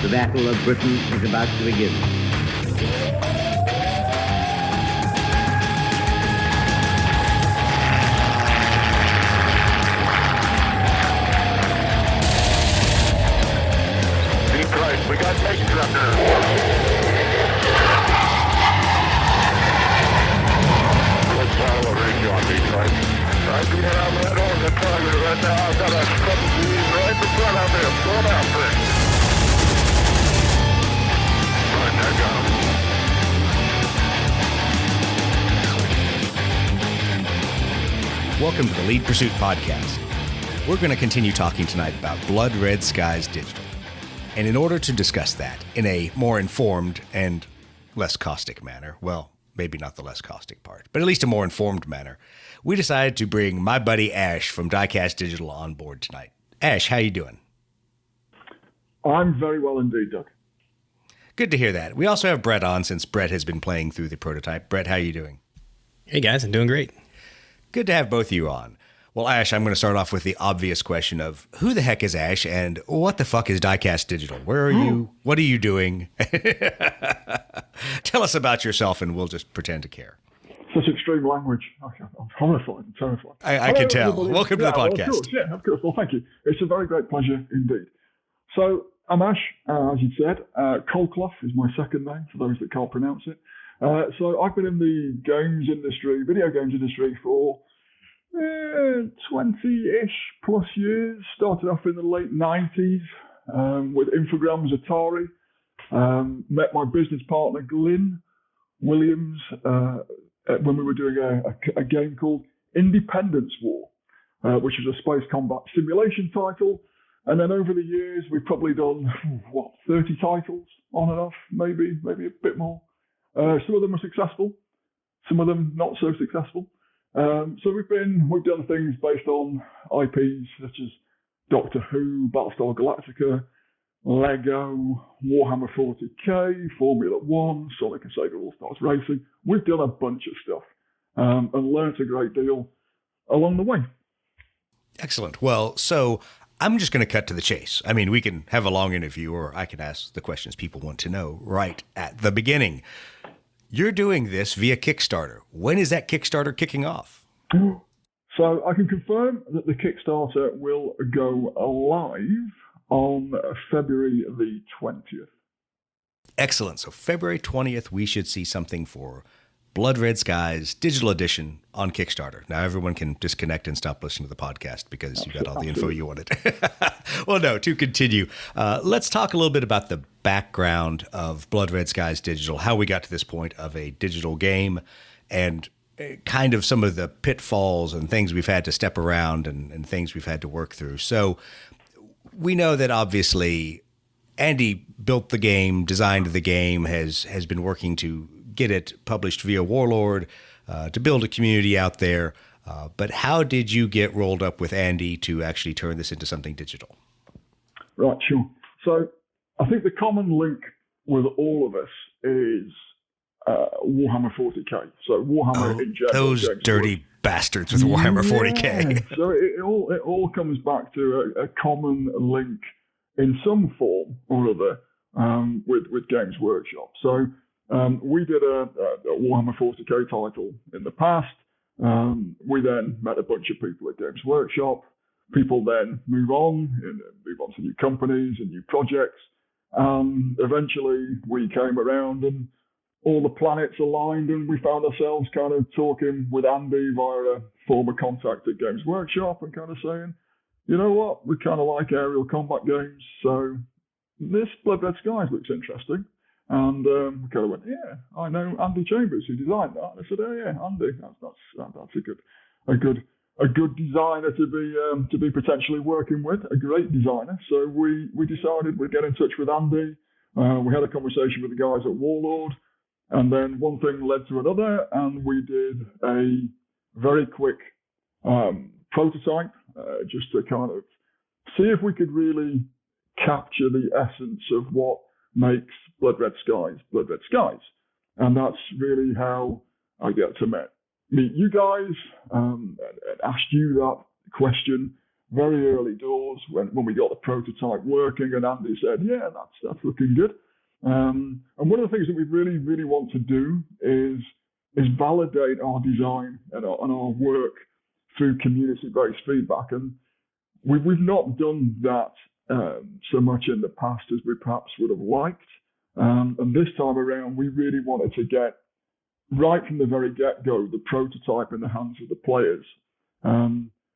The Battle of Britain is about to begin. We got Kickstarter. Let's follow a range on Detroit. I'm coming around that on the target right now. I've got a couple of these right in front of me. I'm going after it. Right, I got him. Welcome to the Lead Pursuit Podcast. We're going to continue talking tonight about Blood Red Skies Digital. And in order to discuss that in a more informed and less caustic manner, well, maybe not the less caustic part, but at least a more informed manner, we decided to bring my buddy Ash from Diecast Digital on board tonight. Ash, how you doing? I'm very well indeed, Doug. Good to hear that. We also have Brett on since Brett has been playing through the prototype. Brett, how you doing? Hey guys, I'm doing great. Good to have both of you on. Well, Ash, I'm going to start off with the obvious question of who the heck is Ash and what the fuck is Diecast Digital? Where are you? What are you doing? Tell us about yourself and we'll just pretend to care. Such extreme language. I'm horrified. I'm terrified. I can tell. Everybody. Welcome to the podcast. Well, of course. Well, thank you. It's a very great pleasure indeed. So, I'm Ash, as you said. Coldcloth is my second name for those that can't pronounce it. So, I've been in the video games industry for 20-ish plus years. Started off in the late 90s with Infogrames Atari. Met my business partner, Glyn Williams, when we were doing a game called Independence War, which is a space combat simulation title. And then over the years, we've probably done, 30 titles on and off, maybe a bit more. Some of them are successful, some of them not so successful. So we've done things based on IPs such as Doctor Who, Battlestar Galactica, Lego, Warhammer 40k, Formula 1, Sonic and Sega All-Stars Racing. We've done a bunch of stuff and learnt a great deal along the way. Excellent. Well, so I'm just going to cut to the chase. I mean, we can have a long interview or I can ask the questions people want to know right at the beginning. You're doing this via Kickstarter. When is that Kickstarter kicking off? So I can confirm that the Kickstarter will go live on February the 20th. Excellent. So February 20th, we should see something for Blood Red Skies Digital Edition on Kickstarter. Now everyone can disconnect and stop listening to the podcast because you got all the info you wanted. Well, no, to continue, let's talk a little bit about the background of Blood Red Skies Digital, how we got to this point of a digital game, and kind of some of the pitfalls and things we've had to step around and things we've had to work through. So we know that obviously Andy built the game, designed the game, has been working to get it published via Warlord, to build a community out there. But how did you get rolled up with Andy to actually turn this into something digital? Right, sure. So I think the common link with all of us is Warhammer 40k. So Warhammer in general. Those dirty bastards with Warhammer 40k. So it all comes back to a common link in some form or other with Games Workshop. So we did a Warhammer 40k title in the past. We then met a bunch of people at Games Workshop. People then move on to new companies and new projects. Eventually we came around and all the planets aligned and we found ourselves kind of talking with Andy via a former contact at Games Workshop and kind of saying, you know what, we kind of like aerial combat games, so this Blood Red Skies looks interesting. And we kind of went, yeah, I know Andy Chambers who designed that. And I said, oh yeah, Andy, that's a good designer to be potentially working with, a great designer. So we decided we'd get in touch with Andy. We had a conversation with the guys at Warlord, and then one thing led to another, and we did a very quick prototype just to kind of see if we could really capture the essence of what makes Blood Red Skies. And that's really how I get to meet you guys and asked you that question very early doors when we got the prototype working, and Andy said, yeah, that's looking good. And one of the things that we really, really want to do is validate our design and our work through community-based feedback. And we've not done that so much in the past as we perhaps would have liked. And this time around, we really wanted to get, right from the very get-go, the prototype in the hands of the players.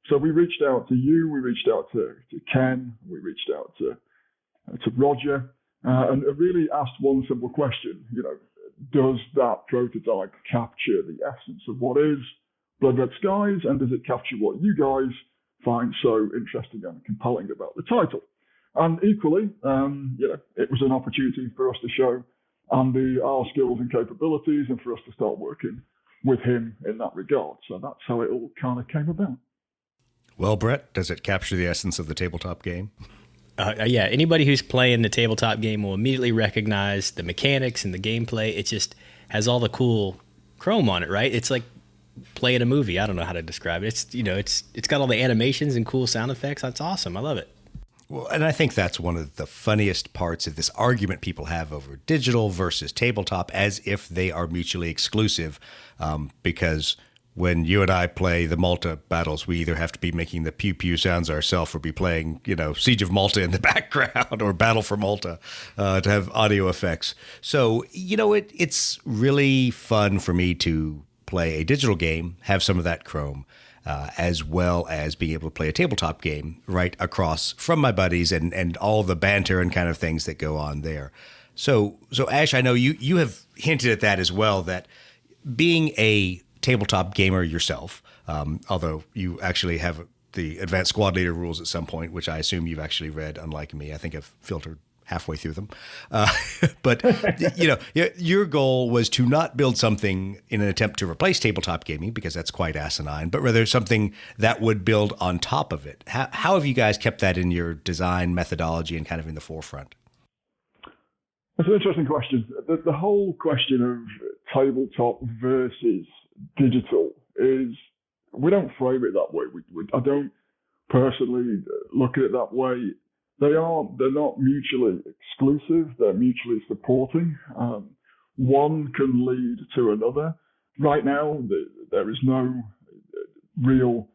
So we reached out to you, we reached out to Ken, we reached out to Roger, and really asked one simple question, does that prototype capture the essence of what is Blood Red Skies, and does it capture what you guys find so interesting and compelling about the title? And equally, it was an opportunity for us to show Andy our skills and capabilities, and for us to start working with him in that regard. So that's how it all kind of came about. Well, Brett, does it capture the essence of the tabletop game? Yeah, anybody who's playing the tabletop game will immediately recognize the mechanics and the gameplay. It just has all the cool chrome on it, right? It's like playing a movie. I don't know how to describe it. It's got all the animations and cool sound effects. That's awesome. I love it. Well, and I think that's one of the funniest parts of this argument people have over digital versus tabletop, as if they are mutually exclusive, because when you and I play the Malta battles, we either have to be making the pew pew sounds ourselves or be playing, Siege of Malta in the background or Battle for Malta to have audio effects. So, it's really fun for me to play a digital game, have some of that chrome, as well as being able to play a tabletop game right across from my buddies and all the banter and kind of things that go on there. So Ash, I know you have hinted at that as well, that being a tabletop gamer yourself, although you actually have the advanced squad leader rules at some point, which I assume you've actually read, unlike me. I think I've filtered halfway through them. But, your goal was to not build something in an attempt to replace tabletop gaming, because that's quite asinine, but rather something that would build on top of it. How have you guys kept that in your design methodology and kind of in the forefront? That's an interesting question. The whole question of tabletop versus digital is, we don't frame it that way. I don't personally look at it that way. They're not mutually exclusive. They're mutually supporting. One can lead to another. Right now, there is no real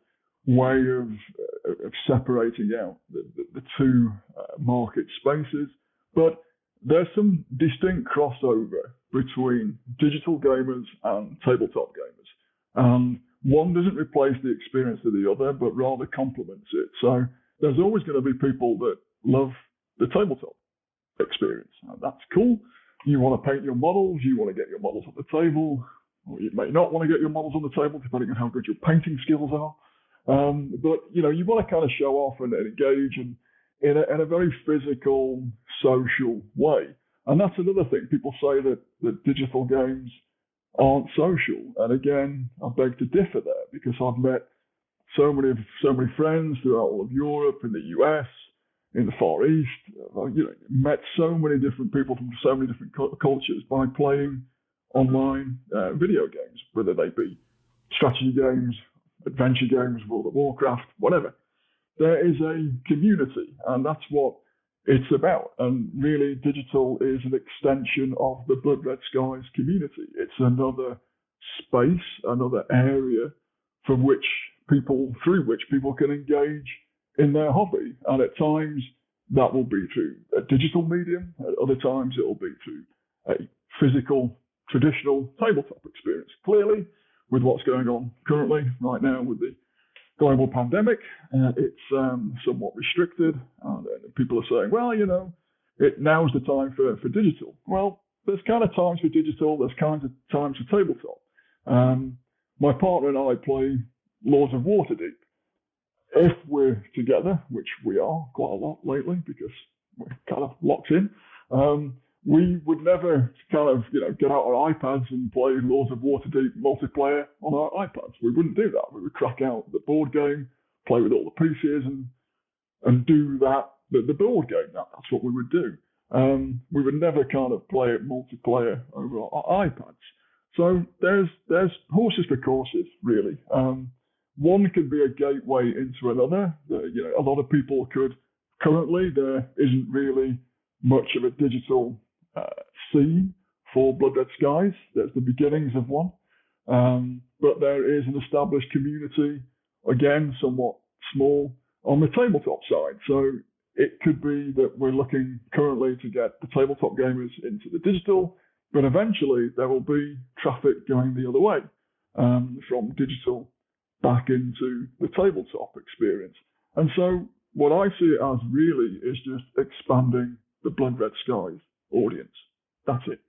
way of separating out the two market spaces, but there's some distinct crossover between digital gamers and tabletop gamers. One doesn't replace the experience of the other, but rather complements it. So there's always going to be people that love the tabletop experience. That's cool. You want to paint your models, you want to get your models on the table, or you may not want to get your models on the table, depending on how good your painting skills are. But you want to kind of show off and engage in a very physical, social way. And that's another thing. People say that digital games aren't social. And again, I beg to differ there, because I've met so many friends throughout all of Europe, in the US, in the Far East. Met so many different people from so many different cultures by playing online video games, whether they be strategy games, adventure games, World of Warcraft, whatever. There is a community, and that's what it's about. And really, digital is an extension of the Blood Red Skies community. It's another space, another area through which people can engage in their hobby. And at times that will be through a digital medium, at other times it will be through a physical, traditional tabletop experience. Clearly, with what's going on currently right now with the global pandemic, it's somewhat restricted, and people are saying, well, now's the time for digital. Well, there's kind of times for digital, there's kinds of times for tabletop. My partner and I play Lords of Waterdeep. If we're together, which we are quite a lot lately because we're kind of locked in, we would never kind of get out our iPads and play Lords of Waterdeep multiplayer on our iPads. We wouldn't do that. We would crack out the board game, play with all the pieces, and do that the board game. That's what we would do. We would never kind of play it multiplayer over our iPads. So there's horses for courses, really. one could be a gateway into another. A lot of people could. Currently, there isn't really much of a digital scene for Blood Red Skies. There's the beginnings of one. But there is an established community, again, somewhat small, on the tabletop side. So it could be that we're looking currently to get the tabletop gamers into the digital, but eventually there will be traffic going the other way, from digital back into the tabletop experience. And so what I see it as really is just expanding the Blood Red Skies audience. That's it.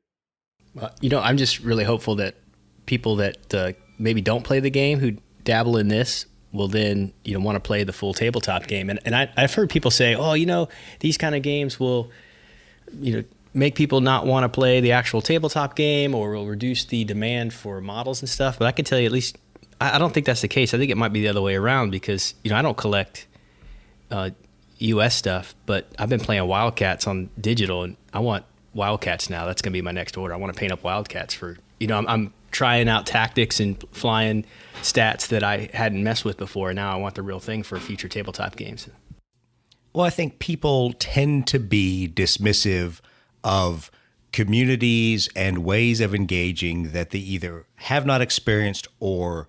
I'm just really hopeful that people that maybe don't play the game who dabble in this will then want to play the full tabletop game. And I've heard people say, these kind of games will make people not want to play the actual tabletop game, or will reduce the demand for models and stuff. But I can tell you, at least I don't think that's the case. I think it might be the other way around, because I don't collect US stuff, but I've been playing Wildcats on digital, and I want Wildcats now. That's going to be my next order. I want to paint up Wildcats for, I'm trying out tactics and flying stats that I hadn't messed with before. Now I want the real thing for future tabletop games. Well, I think people tend to be dismissive of communities and ways of engaging that they either have not experienced or,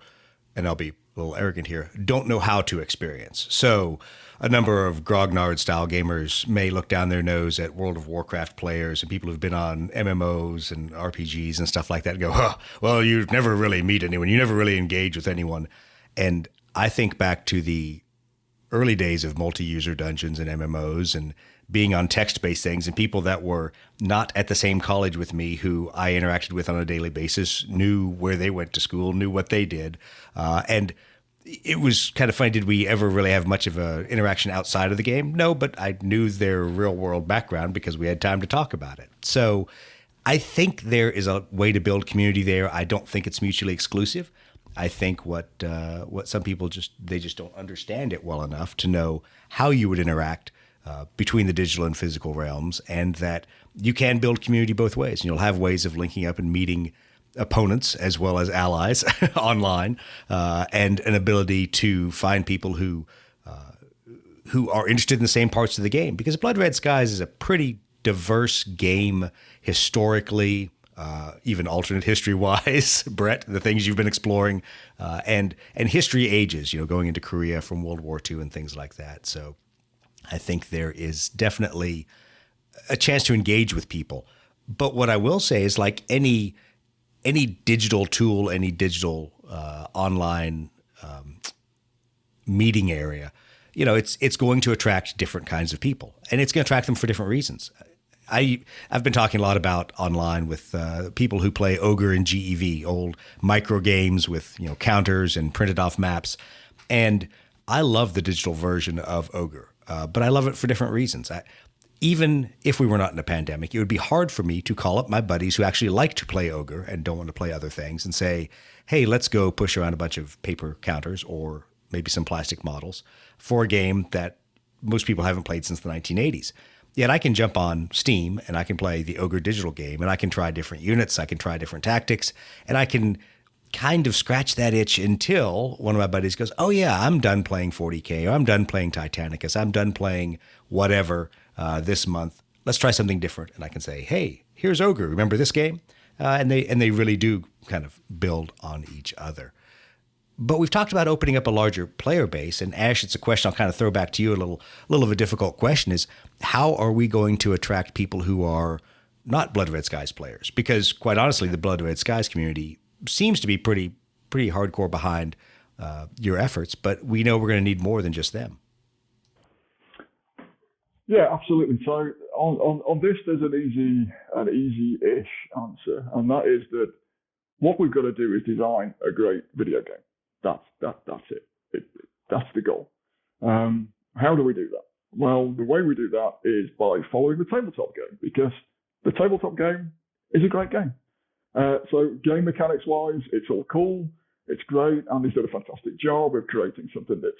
and I'll be a little arrogant here, don't know how to experience. So a number of grognard-style gamers may look down their nose at World of Warcraft players and people who've been on MMOs and RPGs and stuff like that and go, well, you never really meet anyone. You never really engage with anyone. And I think back to the early days of multi-user dungeons and MMOs and being on text-based things, and people that were not at the same college with me who I interacted with on a daily basis, knew where they went to school, knew what they did. And it was kind of funny. Did we ever really have much of an interaction outside of the game? No, but I knew their real world background because we had time to talk about it. So I think there is a way to build community there. I don't think it's mutually exclusive. I think what some people just don't understand it well enough to know how you would interact between the digital and physical realms, and that you can build community both ways. And you'll have ways of linking up and meeting opponents as well as allies online, and an ability to find people who are interested in the same parts of the game. Because Blood Red Skies is a pretty diverse game historically, even alternate history-wise, Brett, the things you've been exploring, and history ages, going into Korea from World War II and things like that. So I think there is definitely a chance to engage with people. But what I will say is, like any digital tool, any digital online meeting area, it's going to attract different kinds of people, and it's going to attract them for different reasons. I've been talking a lot about online with people who play Ogre and GEV, old micro games with counters and printed off maps, and I love the digital version of Ogre, but I love it for different reasons. Even if we were not in a pandemic, it would be hard for me to call up my buddies who actually like to play Ogre and don't want to play other things and say, hey, let's go push around a bunch of paper counters or maybe some plastic models for a game that most people haven't played since the 1980s. Yet I can jump on Steam and I can play the Ogre digital game, and I can try different units, I can try different tactics, and I can kind of scratch that itch until one of my buddies goes, oh yeah, I'm done playing 40K, or I'm done playing Titanicus, I'm done playing whatever this month. Let's try something different. And I can say, hey, here's Ogre. Remember this game? And they really do kind of build on each other. But we've talked about opening up a larger player base. And Ash, it's a question I'll kind of throw back to you. A little of a difficult question is, how are we going to attract people who are not Blood Red Skies players? Because quite honestly, the Blood Red Skies community seems to be pretty hardcore behind your efforts, but we know we're going to need more than just them. Yeah, absolutely. So on this, there's an easy-ish answer, and that is that what we've got to do is design a great video game. That's it. That's the goal. How do we do that? Well, the way we do that is by following the tabletop game, because the tabletop game is a great game. So game mechanics-wise, it's all cool, it's great, and he's done a fantastic job of creating something that's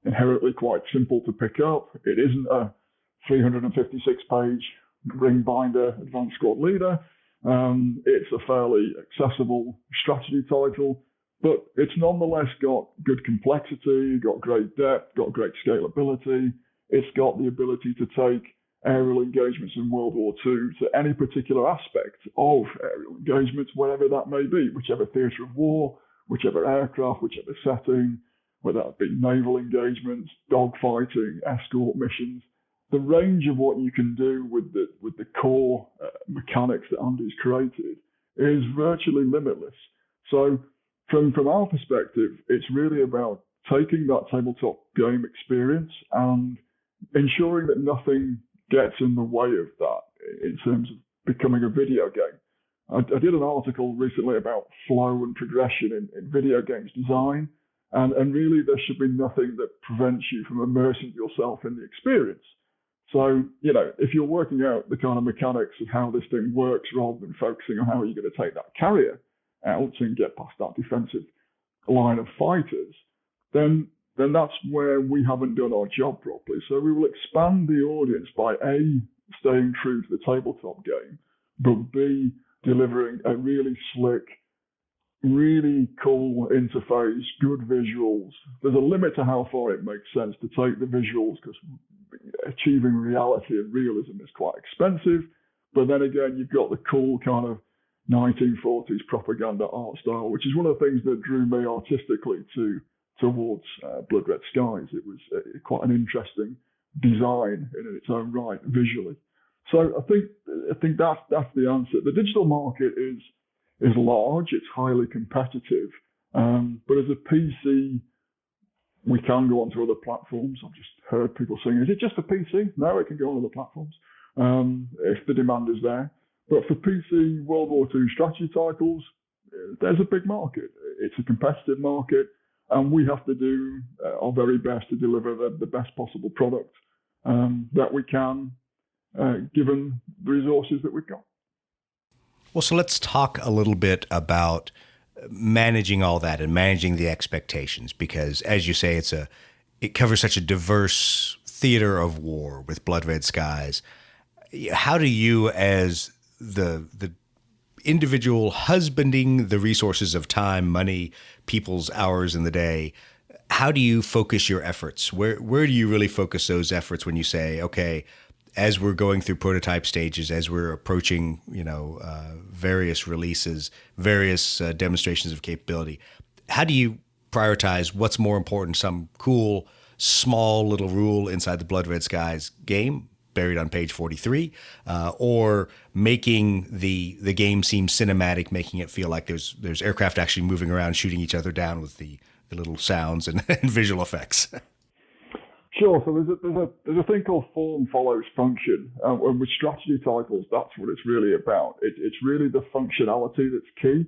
inherently quite simple to pick up. It isn't a 356-page ring binder advanced squad leader. It's a fairly accessible strategy title but it's nonetheless got good complexity, got great depth, got great scalability. It's got the ability to take aerial engagements in World War II to any particular aspect of aerial engagements, wherever that may be, whichever theatre of war, whichever aircraft, whichever setting, whether that be naval engagements, dogfighting, escort missions. The range of what you can do with the core mechanics that Andy's created is virtually limitless. So from our perspective, it's really about taking that tabletop game experience and ensuring that nothing gets in the way of that in terms of becoming a video game. I did an article recently about flow and progression in video games design, and really there should be nothing that prevents you from immersing yourself in the experience. So, if you're working out the kind of mechanics of how this thing works rather than focusing on how you're going to take that carrier out and get past that defensive line of fighters, then that's where we haven't done our job properly. So we will expand the audience by A, staying true to the tabletop game, but B, delivering a really slick, really cool interface, good visuals. There's a limit to how far it makes sense to take the visuals because achieving reality and realism is quite expensive. But then again, you've got the cool kind of 1940s propaganda art style, which is one of the things that drew me artistically towards Blood Red Skies. It was quite an interesting design in its own right, visually. So I think that's the answer. The digital market is large, it's highly competitive, but as a PC, we can go onto other platforms. I've just heard people saying, is it just for PC? No, it can go on other platforms if the demand is there. But for PC World War II strategy titles, there's a big market. It's a competitive market, and we have to do our very best to deliver the best possible product that we can, given the resources that we've got. Well, so let's talk a little bit about managing all that and managing the expectations, because as you say, it covers such a diverse theater of war with Blood Red Skies. How do you, as the individual husbanding the resources of time, money, people's hours in the day, how do you focus your efforts? Where do you really focus those efforts when you say, okay, as we're going through prototype stages, as we're approaching, various releases, various demonstrations of capability, how do you prioritize what's more important? Some cool, small little rule inside the Blood Red Skies game buried on page 43, or making the game seem cinematic, making it feel like there's aircraft actually moving around, shooting each other down with the little sounds and visual effects. Sure. So there's a thing called form follows function, and with strategy titles, that's what it's really about. It's really the functionality that's key.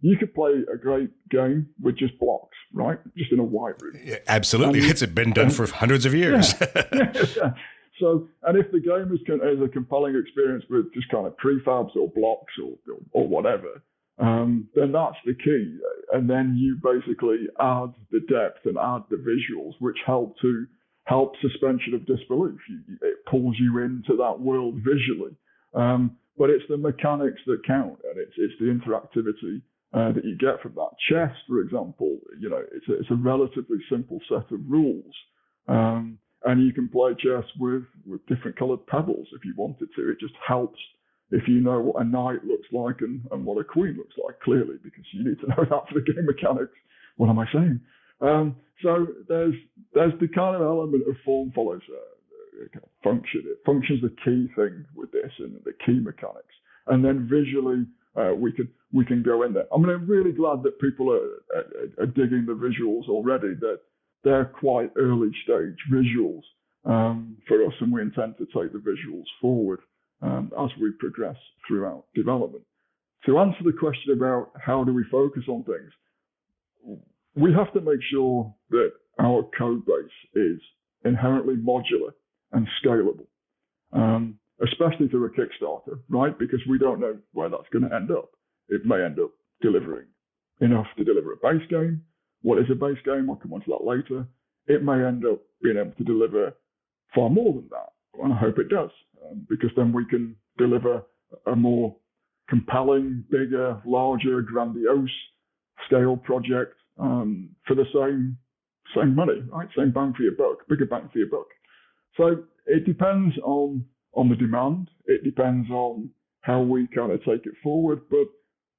You could play a great game with just blocks, right? Just in a white room. Yeah, absolutely. It's been done for hundreds of years. Yeah. So, and if the game is a compelling experience with just kind of prefabs or blocks or whatever, then that's the key. And then you basically add the depth and add the visuals, which help suspension of disbelief. It pulls you into that world visually. But it's the mechanics that count, and it's the interactivity that you get from that. Chess, for example, it's a relatively simple set of rules. And you can play chess with different coloured pebbles if you wanted to. It just helps if you know what a knight looks like and what a queen looks like, clearly, because you need to know that for the game mechanics. What am I saying? So there's the kind of element of form follows function. It functions the key thing with this and the key mechanics. And then visually, we can go in there. I mean, I'm really glad that people are digging the visuals already, that they're quite early stage visuals for us, and we intend to take the visuals forward as we progress throughout development. To answer the question about how do we focus on things, we have to make sure that our code base is inherently modular and scalable, especially through a Kickstarter, right? Because we don't know where that's going to end up. It may end up delivering enough to deliver a base game. What is a base game? I'll come on to that later. It may end up being able to deliver far more than that, and I hope it does, because then we can deliver a more compelling, bigger, larger, grandiose scale project for the same money, right? Same bang for your buck, bigger bang for your buck. So it depends on the demand. It depends on how we kind of take it forward. But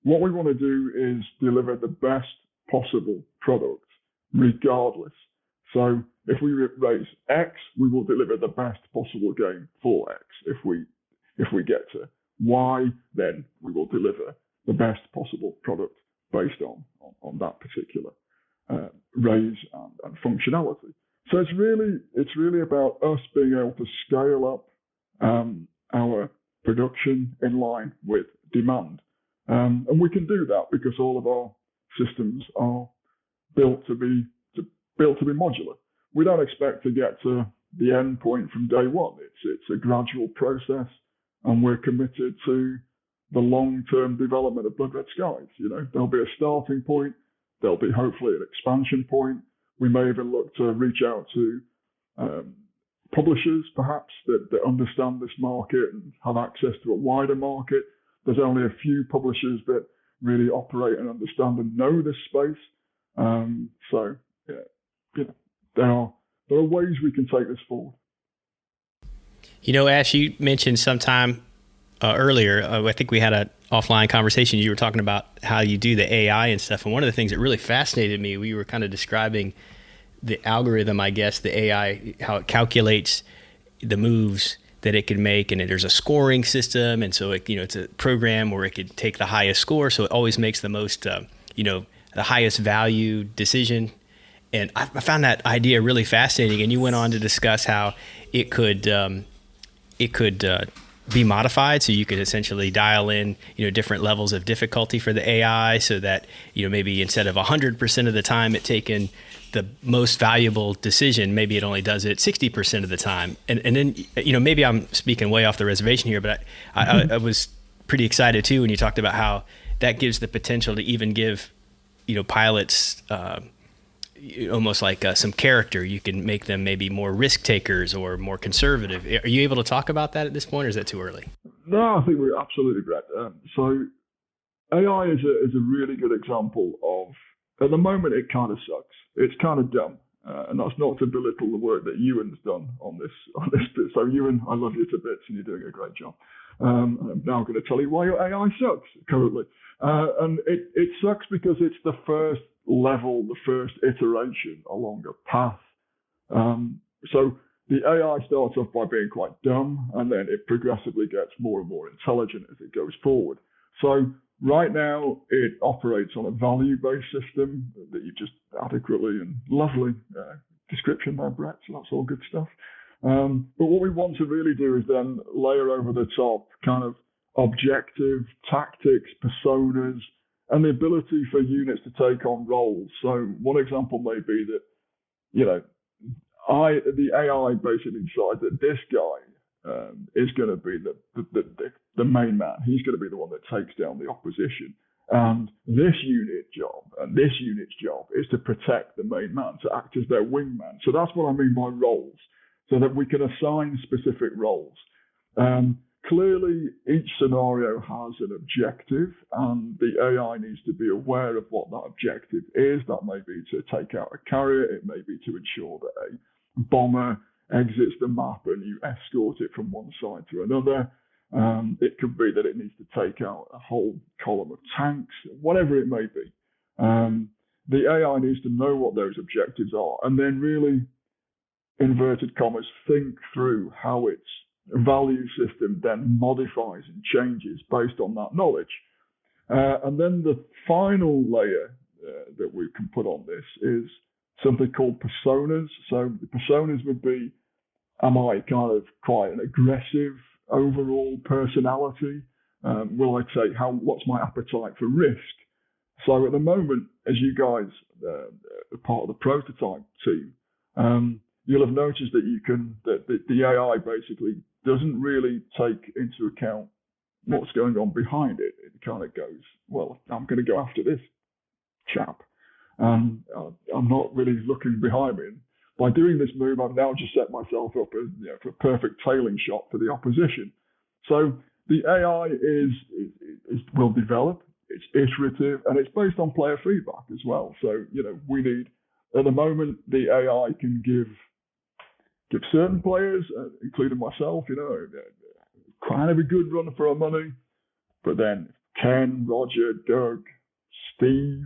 what we want to do is deliver the best possible product, regardless. So if we raise X, we will deliver the best possible game for X. If we get to Y, then we will deliver the best possible product based on that particular raise and functionality. So it's really about us being able to scale up our production in line with demand, and we can do that because all of our systems are built to be modular. We don't expect to get to the end point from day one. It's a gradual process, and we're committed to the long-term development of Blood Red Skies. You know, there'll be a starting point. There'll be hopefully an expansion point. We may even look to reach out to publishers, perhaps, that understand this market and have access to a wider market. There's only a few publishers that really operate and understand and know this space. So, yeah, there are ways we can take this forward. You know, Ash, you mentioned sometime earlier, I think we had an offline conversation. You were talking about how you do the AI and stuff. And one of the things that really fascinated me, we were kind of describing the algorithm, I guess, the AI, how it calculates the moves that it can make. And there's a scoring system. And so, it's a program where it could take the highest score. So it always makes the most, the highest value decision. And I found that idea really fascinating. And you went on to discuss how it could be modified, so you could essentially dial in, different levels of difficulty for the AI, so that, maybe instead of 100% of the time it taken the most valuable decision, maybe it only does it 60% of the time. And then, maybe I'm speaking way off the reservation here, but I was pretty excited too when you talked about how that gives the potential to even give, pilots almost like some character. You can make them maybe more risk takers or more conservative. Are you able to talk about that at this point, or is that too early? No, I think we're absolutely Brett. So AI is a really good example of, at the moment, it kind of sucks. It's kind of dumb. And that's not to belittle the work that Ewan's done on this bit. So Ewan, I love you to bits and you're doing a great job. I'm now going to tell you why your AI sucks currently. And it sucks because it's the first level, the first iteration along a path. So the AI starts off by being quite dumb, and then it progressively gets more and more intelligent as it goes forward. So right now, it operates on a value-based system that you just adequately and lovely description there, Brett. So that's all good stuff. But what we want to really do is then layer over the top kind of objective tactics, personas, and the ability for units to take on roles. So one example may be that, the AI basically decides that this guy is going to be the main man. He's going to be the one that takes down the opposition. And this unit's job is to protect the main man, to act as their wingman. So that's what I mean by roles, so that we can assign specific roles. Clearly, each scenario has an objective, and the AI needs to be aware of what that objective is. That may be to take out a carrier. It may be to ensure that a bomber exits the map and you escort it from one side to another. It could be that it needs to take out a whole column of tanks, whatever it may be. The AI needs to know what those objectives are, and then really, inverted commas, think through how its value system then modifies and changes based on that knowledge. And then the final layer that we can put on this is something called personas. So the personas would be, am I kind of quite an aggressive overall personality? Will I take what's my appetite for risk? So at the moment, as you guys are part of the prototype team, you'll have noticed that the AI basically doesn't really take into account what's going on behind it. It kind of goes, well, I'm going to go after this chap. I'm not really looking behind me. And by doing this move, I've now just set myself up as, for a perfect tailing shot for the opposition. So the AI will develop. it's iterative, and it's based on player feedback as well. So, we need, at the moment, the AI can give certain players, including myself, kind of a good run for our money. But then Ken, Roger, Doug, Steve,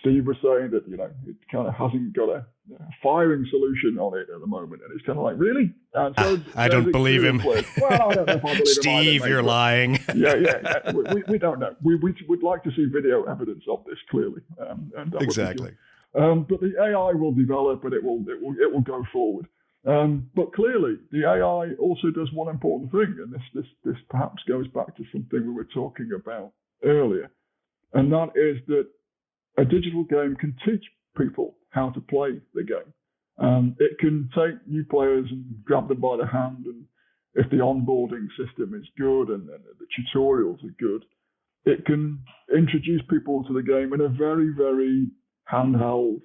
Steve was saying that, it kind of hasn't got a firing solution on it at the moment. And it's kind of like, really? And so I don't believe him. Well, I don't know if I believe Steve, him either, you're lying. Yeah. We don't know. We would like to see video evidence of this, clearly. And that exactly. But the AI will develop, and it will go forward. But clearly, the AI also does one important thing, and this perhaps goes back to something we were talking about earlier, and that is that a digital game can teach people how to play the game. It can take new players and grab them by the hand, and if the onboarding system is good and the tutorials are good, it can introduce people to the game in a very, very handheld,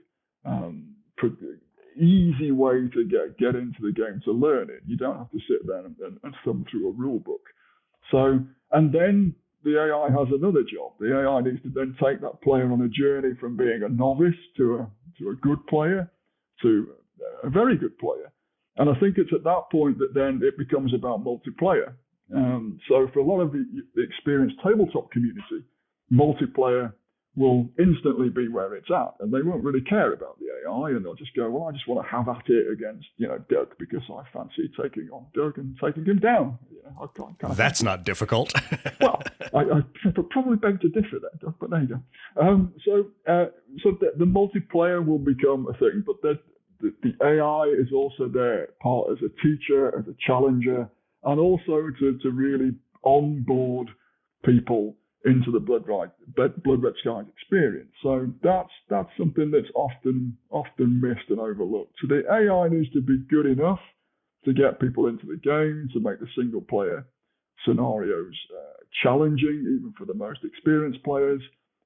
easy way to get into the game to learn it. You don't have to sit there and thumb through a rule book. So, and then the AI has another job. The AI needs to then take that player on a journey from being a novice to a good player to a very good player. And I think it's at that point that then it becomes about multiplayer. So for a lot of the experienced tabletop community, multiplayer will instantly be where it's at, and they won't really care about the AI, and they'll just go, well, I just want to have at it against, Doug, because I fancy taking on Doug and taking him down. That's not difficult. Well, I probably beg to differ there, Doug, but there you go. So the multiplayer will become a thing, but the AI is also there, part as a teacher, as a challenger, and also to really onboard people into the Blood Red Skies experience. So that's something that's often missed and overlooked. So the AI needs to be good enough to get people into the game, to make the single player scenarios challenging, even for the most experienced players.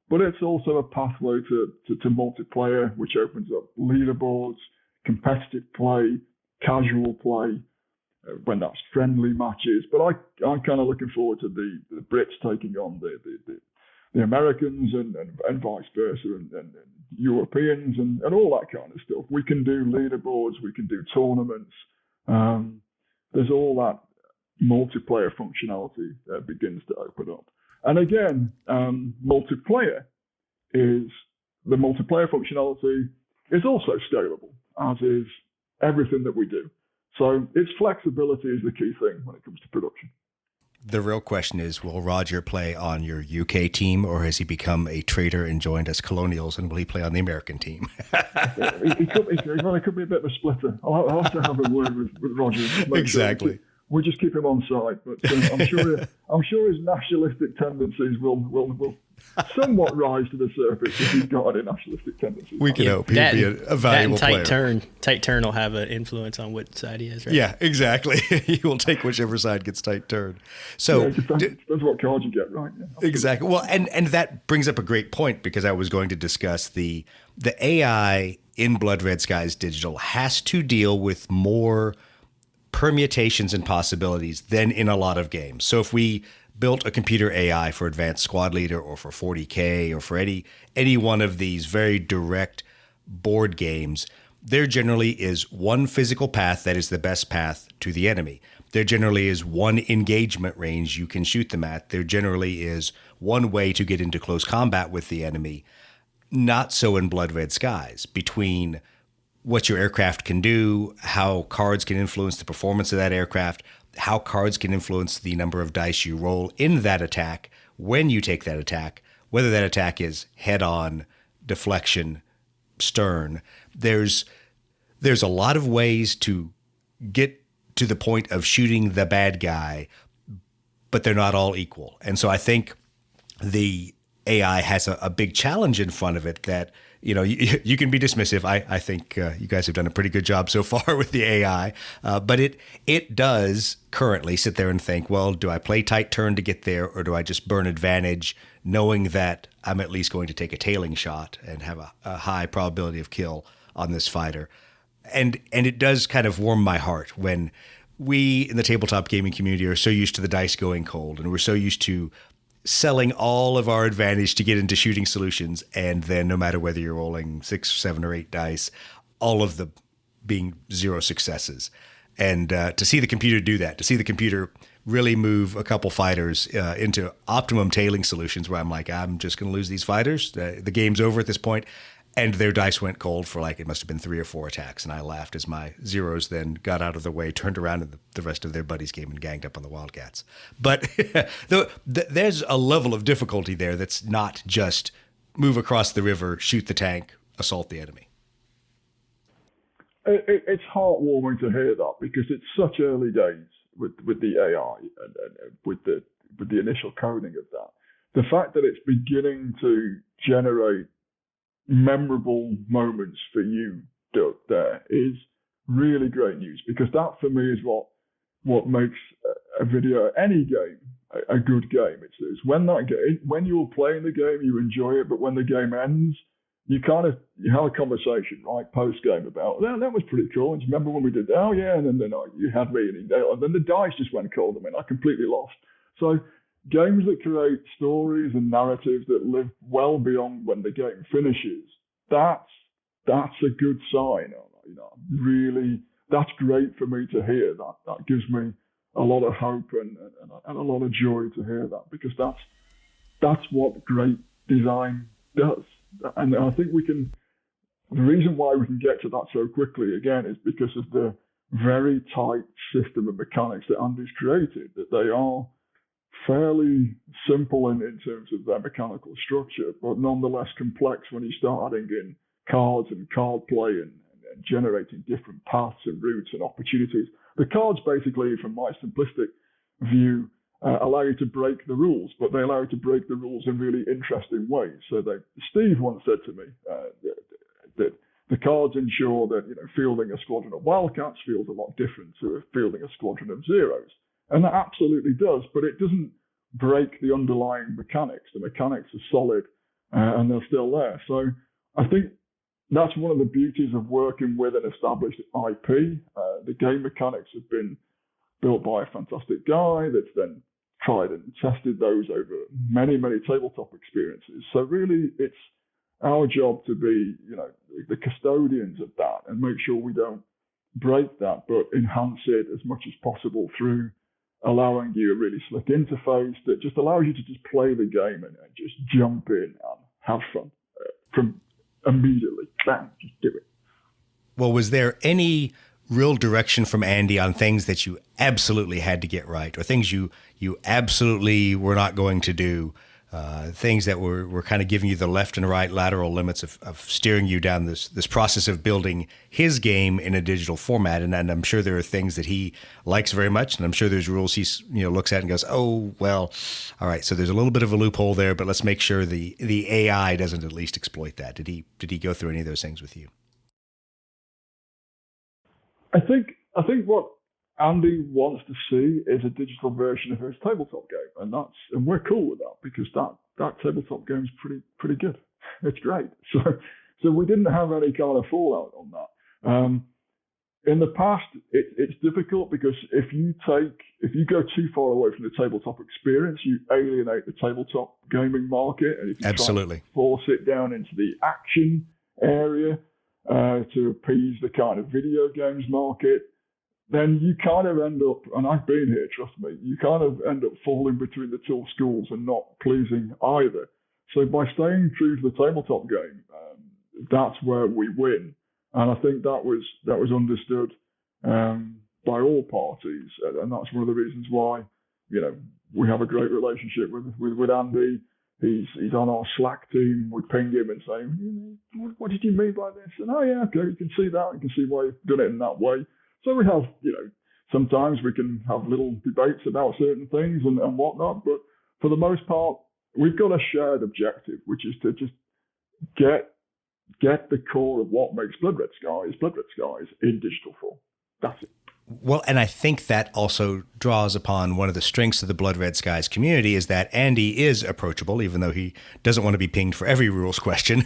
But it's also a pathway to multiplayer, which opens up leaderboards, competitive play, casual play, when that's friendly matches. But I'm kind of looking forward to the Brits taking on the Americans and vice versa, and Europeans and all that kind of stuff. We can do leaderboards, we can do tournaments. There's all that multiplayer functionality that begins to open up. And again, multiplayer functionality is also scalable, as is everything that we do. So its flexibility is the key thing when it comes to production. The real question is, will Roger play on your UK team, or has he become a traitor and joined us Colonials, and will he play on the American team? It could be a bit of a splitter. I'll have to have a word with Roger. Exactly. Sure we just keep him on side, but I'm sure his nationalistic tendencies will somewhat rise to the surface if he's got any nationalistic tendencies. We can hope he'll be a valuable player. Tight turn will have an influence on what side he is, right? Yeah, exactly. He will take whichever side gets tight turned. So it depends what card you get, right? Yeah, exactly. Well, and that brings up a great point, because I was going to discuss the AI in Blood Red Skies Digital has to deal with more permutations and possibilities than in a lot of games. So if we built a computer AI for Advanced Squad Leader or for 40K or for any one of these very direct board games, there generally is one physical path that is the best path to the enemy. There generally is one engagement range you can shoot them at. There generally is one way to get into close combat with the enemy. Not so in Blood Red Skies. Between what your aircraft can do, how cards can influence the performance of that aircraft, how cards can influence the number of dice you roll in that attack, when you take that attack, whether that attack is head-on, deflection, stern. There's a lot of ways to get to the point of shooting the bad guy, but they're not all equal. And so I think the AI has a big challenge in front of it that, you can be dismissive. I think you guys have done a pretty good job so far with the AI, but it does currently sit there and think, well, do I play tight turn to get there, or do I just burn advantage, knowing that I'm at least going to take a tailing shot and have a high probability of kill on this fighter? And it does kind of warm my heart when we in the tabletop gaming community are so used to the dice going cold, and we're so used to selling all of our advantage to get into shooting solutions, and then no matter whether you're rolling 6, 7, or 8 dice, all of the being 0 successes. And to see the computer do that, to see the computer really move a couple fighters into optimum tailing solutions where I'm like, I'm just going to lose these fighters. The game's over at this point. And their dice went cold for like, it must have been 3 or 4 attacks. And I laughed as my 0s then got out of the way, turned around, and the rest of their buddies came and ganged up on the Wildcats. But there's a level of difficulty there that's not just move across the river, shoot the tank, assault the enemy. It's heartwarming to hear that because it's such early days with the AI and with the initial coding of that. The fact that it's beginning to generate memorable moments for you, Doug, there is really great news, because that for me is what makes a video, any game, a good game. It's when you're playing the game, you enjoy it, but when the game ends, you have a conversation, right, post game about, that was pretty cool. And remember when we did that? Oh yeah, and then you had me, and then the dice just went cold. I mean, I completely lost. So games that create stories and narratives that live well beyond when the game finishes, that's a good sign. Really, that's great for me to hear. That gives me a lot of hope and a lot of joy to hear that, because that's what great design does. And I think the reason why we can get to that so quickly, again, is because of the very tight system of mechanics that Andy's created, that they are fairly simple in terms of their mechanical structure, but nonetheless complex when you start adding in cards and card play and generating different paths and routes and opportunities. The cards basically, from my simplistic view, allow you to break the rules, but they allow you to break the rules in really interesting ways. So Steve once said to me that the cards ensure that fielding a squadron of Wildcats feels a lot different to fielding a squadron of Zeros. And that absolutely does, but it doesn't break the underlying mechanics. The mechanics are solid and they're still there. So I think that's one of the beauties of working with an established IP. The game mechanics have been built by a fantastic guy that's then tried and tested those over many, many tabletop experiences. So really, it's our job to be, the custodians of that and make sure we don't break that, but enhance it as much as possible through allowing you a really slick interface that just allows you to just play the game and just jump in and have fun from immediately. Bang, just do it. Well, was there any real direction from Andy on things that you absolutely had to get right, or things you absolutely were not going to do, things that were kind of giving you the left and right lateral limits of steering you down this process of building his game in a digital format? And I'm sure there are things that he likes very much, and I'm sure there's rules he looks at and goes, oh, well, all right, so there's a little bit of a loophole there, but let's make sure the AI doesn't at least exploit that. Did he go through any of those things with you? I think what Andy wants to see is a digital version of his tabletop game, and we're cool with that, because that tabletop game is pretty good. It's great. So we didn't have any kind of fallout on that. In the past, it's difficult because if you go too far away from the tabletop experience, you alienate the tabletop gaming market, and if you absolutely try to force it down into the action area to appease the kind of video games market, then you kind of end up, and I've been here, trust me, you kind of end up falling between the two schools and not pleasing either. So by staying true to the tabletop game, that's where we win. And I think that was understood by all parties. And that's one of the reasons why, we have a great relationship with Andy. He's on our Slack team. We ping him and say, what did you mean by this? And, oh yeah, okay, you can see that. You can see why you've done it in that way. So we have, sometimes we can have little debates about certain things and whatnot, but for the most part, we've got a shared objective, which is to just get the core of what makes Blood Red Skies in digital form. That's it. Well, and I think that also draws upon one of the strengths of the Blood Red Skies community is that Andy is approachable, even though he doesn't want to be pinged for every rules question.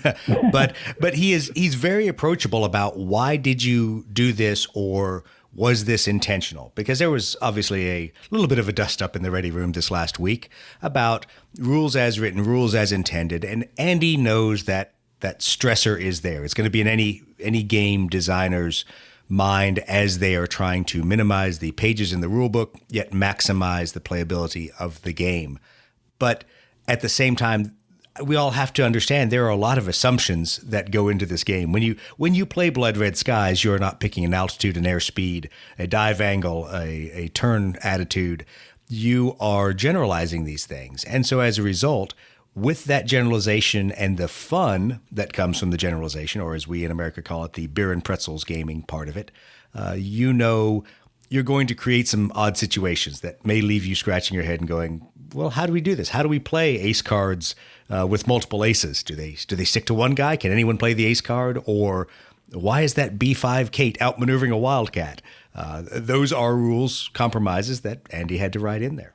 but he's very approachable about why did you do this, or was this intentional? Because there was obviously a little bit of a dust up in the ready room this last week about rules as written, rules as intended. And Andy knows that that stressor is there. It's going to be in any game designer's mind as they are trying to minimize the pages in the rule book, yet maximize the playability of the game. But at the same time, we all have to understand there are a lot of assumptions that go into this game. When you play Blood Red Skies, you're not picking an altitude and airspeed, a dive angle, a turn attitude. You are generalizing these things. And so as a result, with that generalization and the fun that comes from the generalization, or as we in America call it, the beer and pretzels gaming part of it, you're going to create some odd situations that may leave you scratching your head and going, well, how do we do this? How do we play ace cards with multiple aces? Do they stick to one guy? Can anyone play the ace card? Or why is that B5 Kate outmaneuvering a wildcat? Those are rules compromises that Andy had to write in there.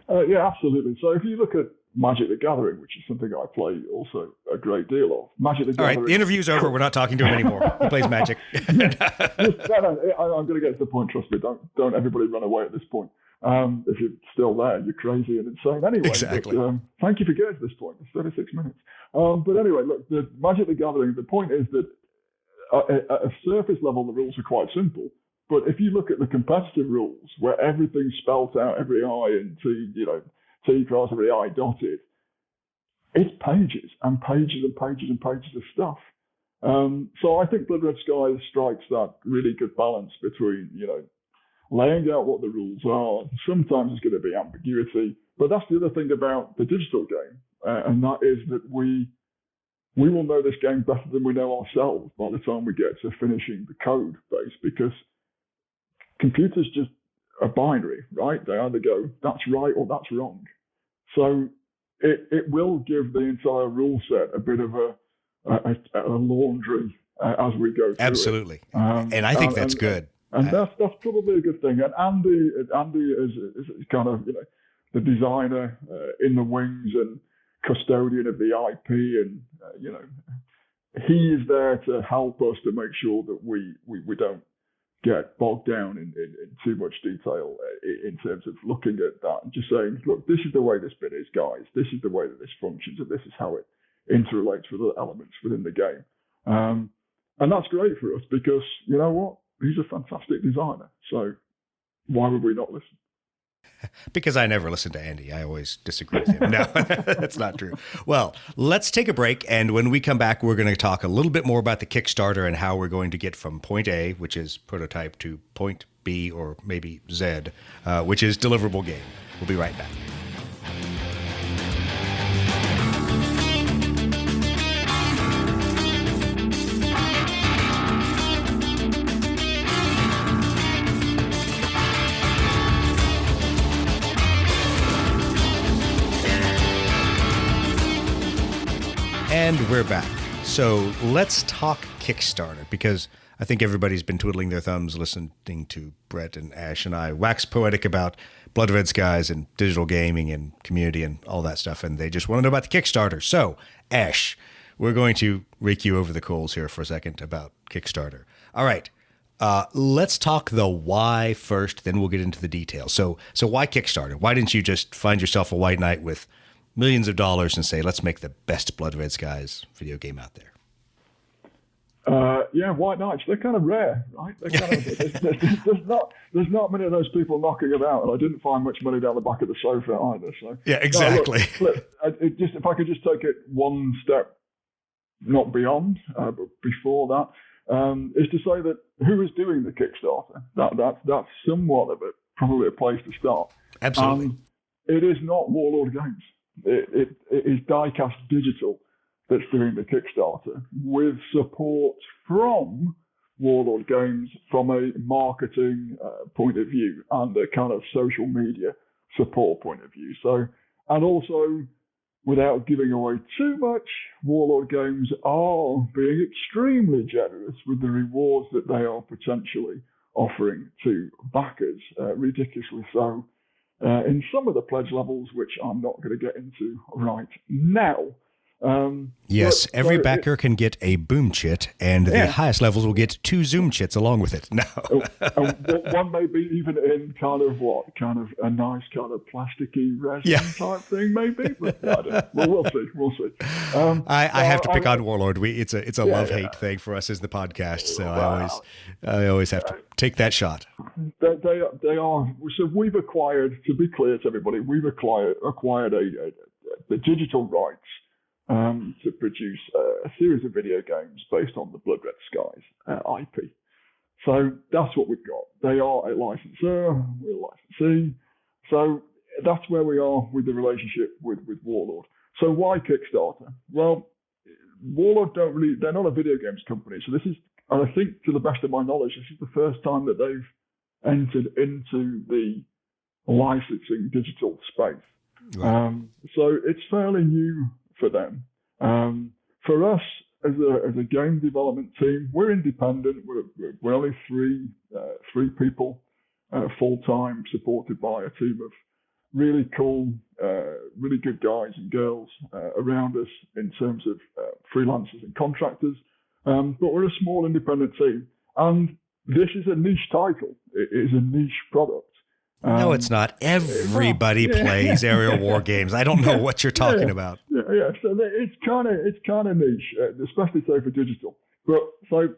Yeah, absolutely. So if you look at Magic the Gathering, which is something I play also a great deal of. Magic the Gathering. All right, the interview's over. We're not talking to him anymore. He plays Magic. I'm going to get to the point. Trust me. Don't everybody run away at this point. If you're still there, you're crazy and insane anyway. Exactly. But, thank you for getting to this point. It's 36 minutes. But anyway, look, the Magic the Gathering, the point is that at a surface level, the rules are quite simple. But if you look at the competitive rules, where everything's spelt out, every I and T cross, every I dotted, it's pages and pages and pages and pages of stuff. So I think Blood Red Skies strikes that really good balance between, laying out what the rules are. Sometimes there's going to be ambiguity, but that's the other thing about the digital game, and that is that we will know this game better than we know ourselves by the time we get to finishing the code base, because computers just are binary, right? They either go, that's right or that's wrong. So it will give the entire rule set a bit of a laundry as we go through Absolutely. And I think that's good. And that's probably a good thing. And Andy is kind of the designer in the wings and custodian of the IP, and he is there to help us to make sure that we don't get bogged down in too much detail in terms of looking at that and just saying, look, this is the way this bit is, guys. This is the way that this functions, and this is how it interrelates with other elements within the game. And that's great for us because, you know what? He's a fantastic designer. So why would we not listen? Because I never listen to Andy. I always disagree with him. No, that's not true. Well, let's take a break. And when we come back, we're going to talk a little bit more about the Kickstarter and how we're going to get from point A, which is prototype, to point B or maybe Z, which is deliverable game. We'll be right back. And we're back. So let's talk Kickstarter, because I think everybody's been twiddling their thumbs listening to Brett and Ash and I wax poetic about Blood Red Skies and digital gaming and community and all that stuff, and they just want to know about the Kickstarter. So, Ash, we're going to rake you over the coals here for a second about Kickstarter. All right. Let's talk the why first, then we'll get into the details. So why Kickstarter? Why didn't you just find yourself a white knight with millions of dollars and say, let's make the best Blood Red Skies video game out there? Yeah, white knights, they're kind of rare, right? They're kind of, there's not many of those people knocking about, and I didn't find much money down the back of the sofa either. So yeah, exactly. No, look, if I could just take it one step, not beyond, but before that, is to say that who is doing the Kickstarter? That's somewhat of probably a place to start. Absolutely. It is not Warlord Games. It is Diecast Digital that's doing the Kickstarter with support from Warlord Games from a marketing point of view and a kind of social media support point of view. So, and also, without giving away too much, Warlord Games are being extremely generous with the rewards that they are potentially offering to backers, ridiculously so. In some of the pledge levels, which I'm not going to get into right now. Yes, every backer can get a boom chit, and the highest levels will get 2 zoom chits along with it. No. One may be even in kind of a nice kind of plasticky resin type thing, maybe. But I don't know. Well, we'll see. I have to pick on Warlord. It's a love-hate thing for us as the podcast, so I always have to take that shot. They are. So we've acquired, to be clear to everybody, we've acquired the digital rights to produce a series of video games based on the Blood Red Skies IP. So that's what we've got. They are a licensor, we're a licensee. So that's where we are with the relationship with Warlord. So why Kickstarter? Well, Warlord they're not a video games company. So this is, and I think to the best of my knowledge, this is the first time that they've entered into the licensing digital space. Right. So it's fairly new for them. For us as a game development team, we're independent. We're only three people full time, supported by a team of really cool, really good guys and girls around us in terms of freelancers and contractors. But we're a small independent team, and this is a niche title. It is a niche product. No, it's not. Everybody plays aerial war games. I don't know what you're talking about. Yeah. So it's kind of niche, especially so for digital. But so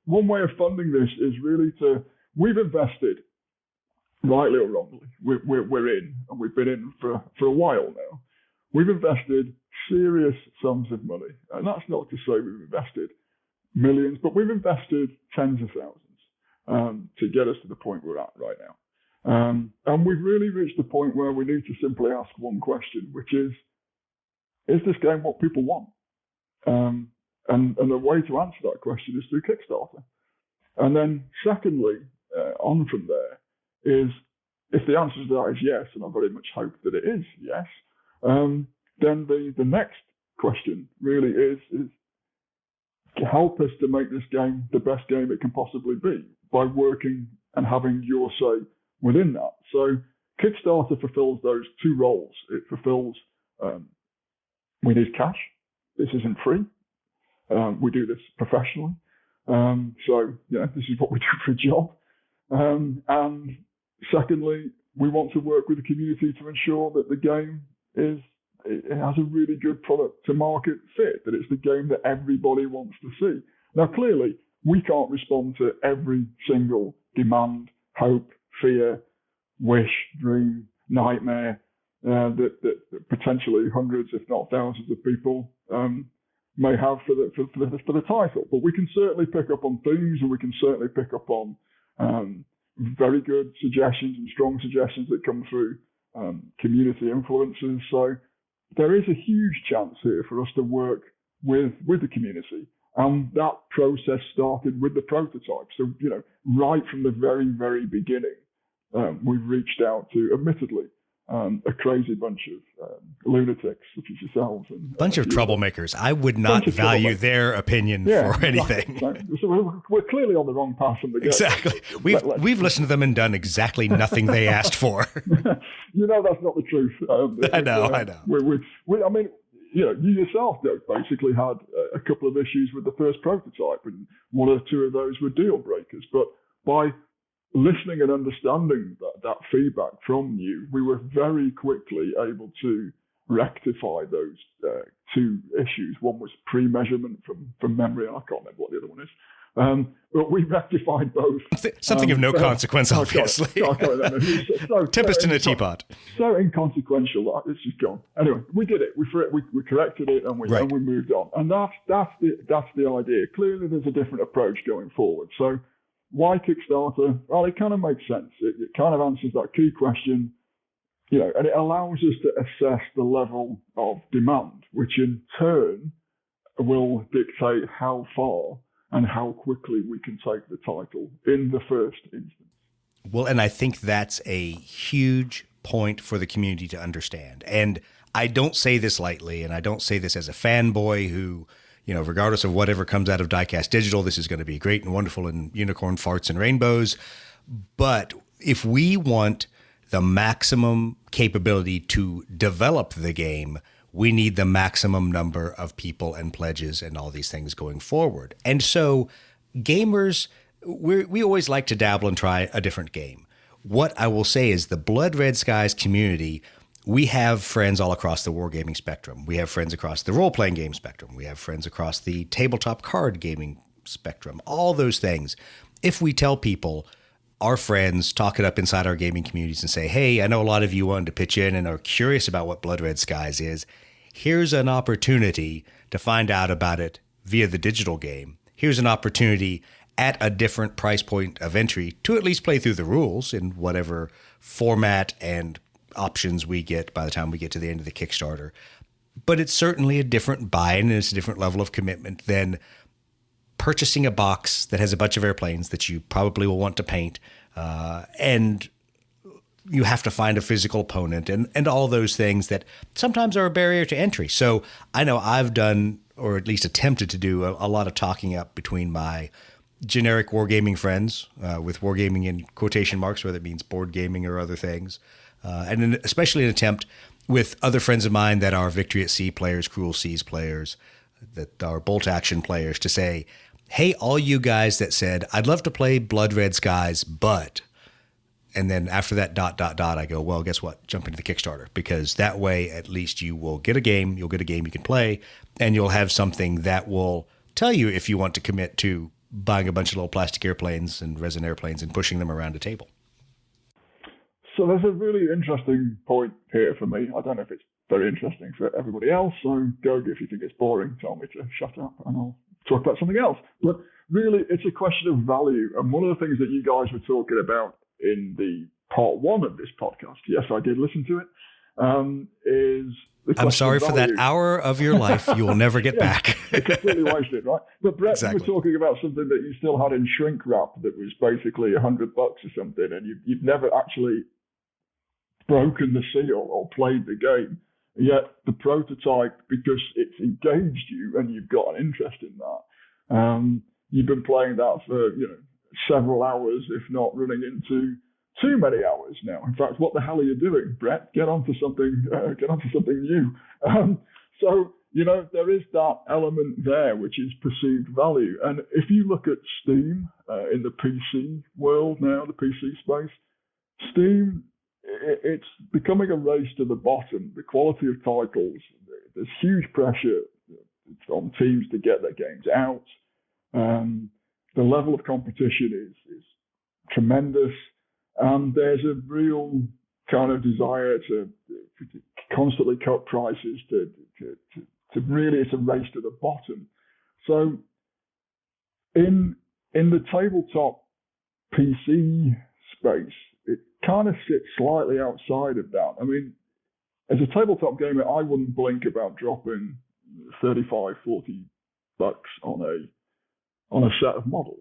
one way of funding this is really we've invested, rightly or wrongly, we're in, and we've been in for a while now. We've invested serious sums of money, and that's not to say we've invested millions, but we've invested tens of thousands to get us to the point we're at right now. And we've really reached the point where we need to simply ask one question, which is this game what people want? And the way to answer that question is through Kickstarter. And then secondly, on from there, is if the answer to that is yes, and I very much hope that it is yes, then the next question really is help us to make this game the best game it can possibly be by working and having your say within that. So Kickstarter fulfills those two roles. It fulfills, we need cash. This isn't free. We do this professionally. So this is what we do for a job. And secondly, we want to work with the community to ensure that the game it has a really good product to market fit, that it's the game that everybody wants to see. Now, clearly, we can't respond to every single demand, hope, fear, wish, dream, nightmare that potentially hundreds, if not thousands, of people may have for the title. But we can certainly pick up on themes, and we can certainly pick up on very good suggestions and strong suggestions that come through community influences. So there is a huge chance here for us to work with the community. And that process started with the prototype. So, right from the very, very beginning, we've reached out to, admittedly, a crazy bunch of lunatics such as yourselves. And bunch of troublemakers. I would not value their opinion for anything. So we're clearly on the wrong path from the get. Exactly. We've listened to them and done exactly nothing they asked for. That's not the truth. I know. I mean, you yourself, basically had a couple of issues with the first prototype, and one or two of those were deal breakers. But by listening and understanding that feedback from you, we were very quickly able to rectify those two issues. One was pre-measurement from memory, and I can't remember what the other one is. But we rectified both. Something of no consequence, obviously. I can't remember. Tempest in a teapot. So inconsequential that it's just gone. Anyway, we did it. We corrected it, and we moved on. And that's the idea. Clearly, there's a different approach going forward. So why Kickstarter? Well, it kind of makes sense. It kind of answers that key question, and it allows us to assess the level of demand, which in turn will dictate how far and how quickly we can take the title in the first instance. Well, and I think that's a huge point for the community to understand. And I don't say this lightly, and I don't say this as a fanboy who, regardless of whatever comes out of Diecast Digital, this is going to be great and wonderful and unicorn farts and rainbows. But if we want the maximum capability to develop the game, we need the maximum number of people and pledges and all these things going forward. And so gamers, we always like to dabble and try a different game. What I will say is the Blood Red Skies community, we have friends all across the wargaming spectrum. We have friends across the role-playing game spectrum. We have friends across the tabletop card gaming spectrum, all those things. If we tell people, our friends, talk it up inside our gaming communities and say, hey, I know a lot of you wanted to pitch in and are curious about what Blood Red Skies is. Here's an opportunity to find out about it via the digital game. Here's an opportunity at a different price point of entry to at least play through the rules in whatever format and options we get by the time we get to the end of the Kickstarter. But it's certainly a different buy-in and it's a different level of commitment than purchasing a box that has a bunch of airplanes that you probably will want to paint, and you have to find a physical opponent and all those things that sometimes are a barrier to entry. So I know I've done, or at least attempted to do, a lot of talking up between my generic wargaming friends, with wargaming in quotation marks, whether it means board gaming or other things, and especially an attempt with other friends of mine that are Victory at Sea players, Cruel Seas players, that are Bolt Action players, to say, hey, all you guys that said, I'd love to play Blood Red Skies, but, and then after that ... I go, well, guess what? Jump into the Kickstarter, because that way at least you will get a game, you'll get a game you can play, and you'll have something that will tell you if you want to commit to buying a bunch of little plastic airplanes and resin airplanes and pushing them around a table. So there's a really interesting point here for me. I don't know if it's very interesting for everybody else, so go if you think it's boring, tell me to shut up and I'll talk about something else. But really, it's a question of value. And one of the things that you guys were talking about in the part one of this podcast, yes, I did listen to it, is the question. I'm sorry of for value. that hour of your life you will never get back. It's completely wasted, right? But Brett, Exactly. you were talking about something that you still had in shrink wrap that was basically $100 or something, and you've never actually broken the seal or played the game. Yet the prototype, because it's engaged you and you've got an interest in that, you've been playing that for several hours, if not running into too many hours now. In fact, what the hell are you doing, Brett? Get onto something new. So there is that element there, which is perceived value. And if you look at Steam in the PC world now, the PC space, Steam, it's becoming a race to the bottom. The quality of titles, there's huge pressure on teams to get their games out. The level of competition is tremendous. There's a real kind of desire to constantly cut prices, to really, it's a race to the bottom. So in the tabletop PC space, it kind of sits slightly outside of that. I mean, as a tabletop gamer, I wouldn't blink about dropping $35, $40 on a set of models.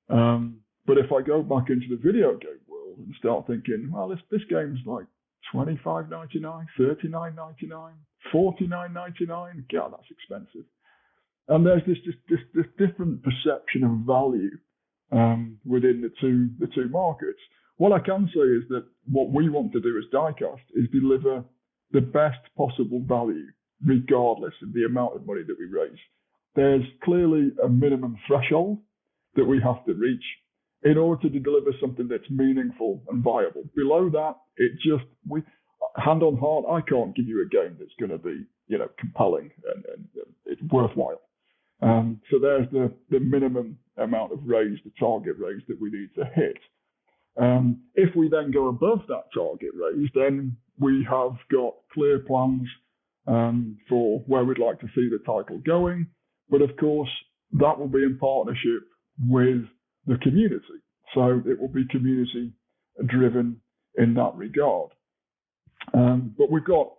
But if I go back into the video game world and start thinking, well, this game's like $25.99, $39.99, $49.99. God, that's expensive. And there's this different perception of value within the two markets. What I can say is that what we want to do as Diecast is deliver the best possible value, regardless of the amount of money that we raise. There's clearly a minimum threshold that we have to reach in order to deliver something that's meaningful and viable. Below that, hand on heart, I can't give you a game that's going to be, compelling and it's worthwhile. So there's the minimum amount of raise, the target raise that we need to hit. If we then go above that target raise, then we have got clear plans for where we'd like to see the title going. But of course, that will be in partnership with the community. So it will be community driven in that regard. But we've got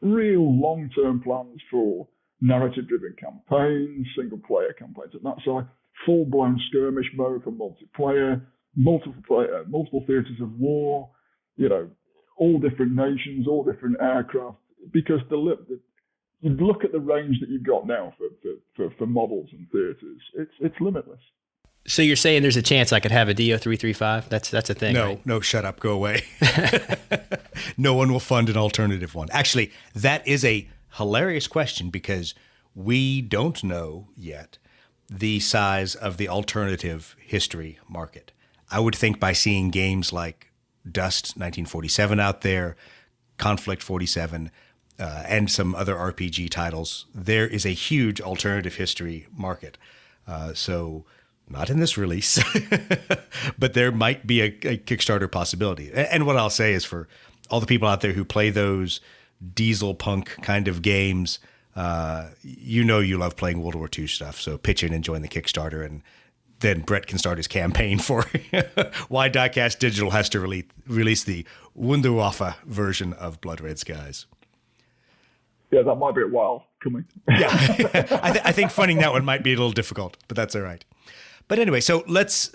real long-term plans for narrative-driven campaigns, single-player campaigns, and that's like full-blown skirmish mode for multiplayer, multiple theaters of war, all different nations, all different aircraft, because you look at the range that you've got now for models and theaters, it's limitless. So you're saying there's a chance I could have a DO335? That's a thing, No, right? no, shut up, go away. No one will fund an alternative one. Actually, that is a hilarious question because we don't know yet the size of the alternative history market. I would think by seeing games like Dust 1947 out there, Conflict 47, and some other RPG titles, there is a huge alternative history market. So not in this release, but there might be a Kickstarter possibility. And what I'll say is for all the people out there who play those diesel punk kind of games, you love playing World War II stuff. So pitch in and join the Kickstarter, and then Brett can start his campaign for why Diecast Digital has to release the Wunderwaffe version of Blood Red Skies. Yeah, that might be a while coming. Yeah, I think funding that one might be a little difficult, but that's all right. But anyway, so let's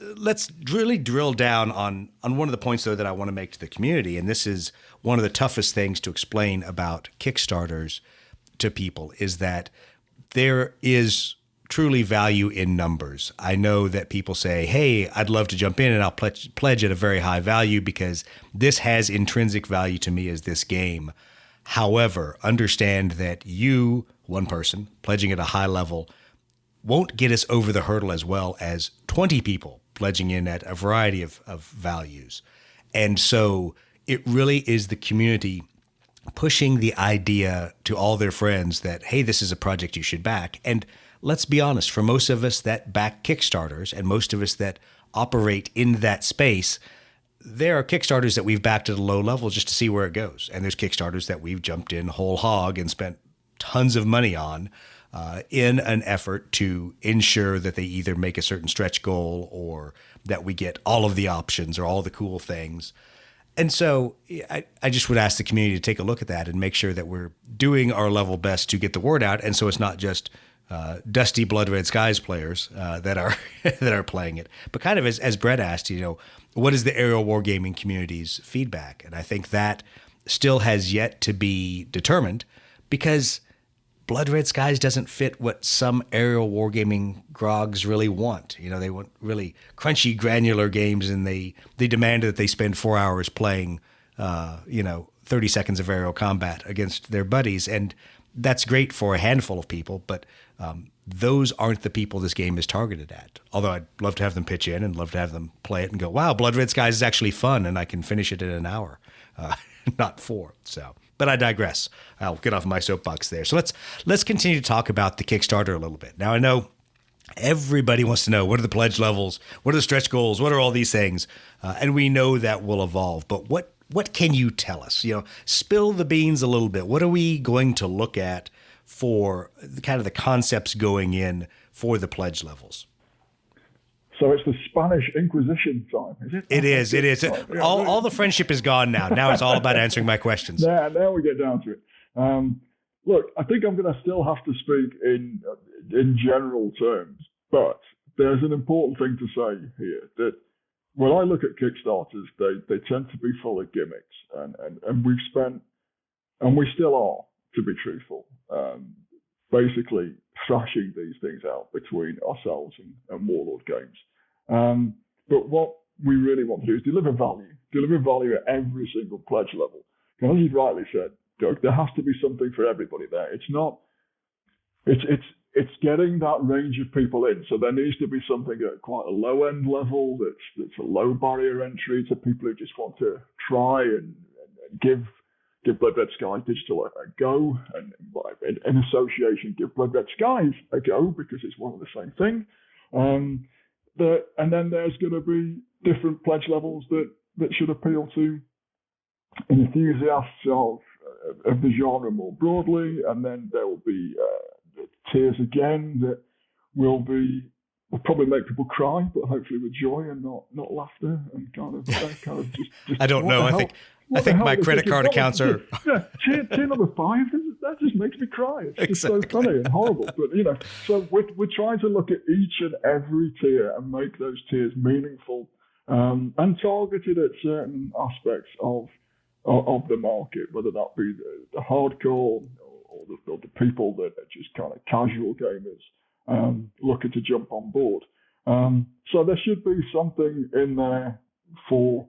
really drill down on one of the points, though, that I want to make to the community, and this is one of the toughest things to explain about Kickstarters to people, is that there is truly value in numbers. I know that people say, hey, I'd love to jump in and I'll pledge at a very high value because this has intrinsic value to me as this game. However, understand that you, one person, pledging at a high level won't get us over the hurdle as well as 20 people pledging in at a variety of values. And so it really is the community pushing the idea to all their friends that, hey, this is a project you should back. And let's be honest, for most of us that back Kickstarters and most of us that operate in that space, there are Kickstarters that we've backed at a low level just to see where it goes. And there's Kickstarters that we've jumped in whole hog and spent tons of money on in an effort to ensure that they either make a certain stretch goal or that we get all of the options or all the cool things. And so I just would ask the community to take a look at that and make sure that we're doing our level best to get the word out. And so it's not just dusty Blood Red Skies players that are playing it, but kind of as Brett asked, what is the aerial wargaming community's feedback? And I think that still has yet to be determined because Blood Red Skies doesn't fit what some aerial wargaming grogs really want. They want really crunchy, granular games, and they demand that they spend 4 hours playing, 30 seconds of aerial combat against their buddies. And that's great for a handful of people, but those aren't the people this game is targeted at. Although I'd love to have them pitch in and love to have them play it and go, wow, Blood Red Skies is actually fun, and I can finish it in an hour, not 4. So. But I digress. I'll get off my soapbox there. So let's continue to talk about the Kickstarter a little bit. Now, I know everybody wants to know, what are the pledge levels? What are the stretch goals? What are all these things? And we know that will evolve. But what can you tell us? Spill the beans a little bit. What are we going to look at for kind of the concepts going in for the pledge levels? So it's the Spanish Inquisition time, is it? It is. All the friendship is gone now. Now it's all about answering my questions. Now we get down to it. Look, I think I'm going to still have to speak in general terms, but there's an important thing to say here, that when I look at Kickstarters, they tend to be full of gimmicks, and we've spent, and we still are, to be truthful, basically thrashing these things out between ourselves and Warlord Games. But what we really want to do is deliver value at every single pledge level. And as you rightly said, Doug, there has to be something for everybody there. It's getting that range of people in. So there needs to be something at quite a low end level that's a low barrier entry to people who just want to try and give Blood Red Skies Digital a go, and in association, give Blood Red Skies a go, because it's one and the same thing. And then there's going to be different pledge levels that should appeal to enthusiasts of the genre more broadly, and then there will be tiers again that will probably make people cry, but hopefully with joy and not laughter, and kind of just I don't know. I think my credit card accounts are. Yeah, tier number 5. That just makes me cry. It's just so funny and horrible. But so we're trying to look at each and every tier and make those tiers meaningful and targeted at certain aspects of the market, whether that be the hardcore or the people that are just kind of casual gamers looking to jump on board. So there should be something in there for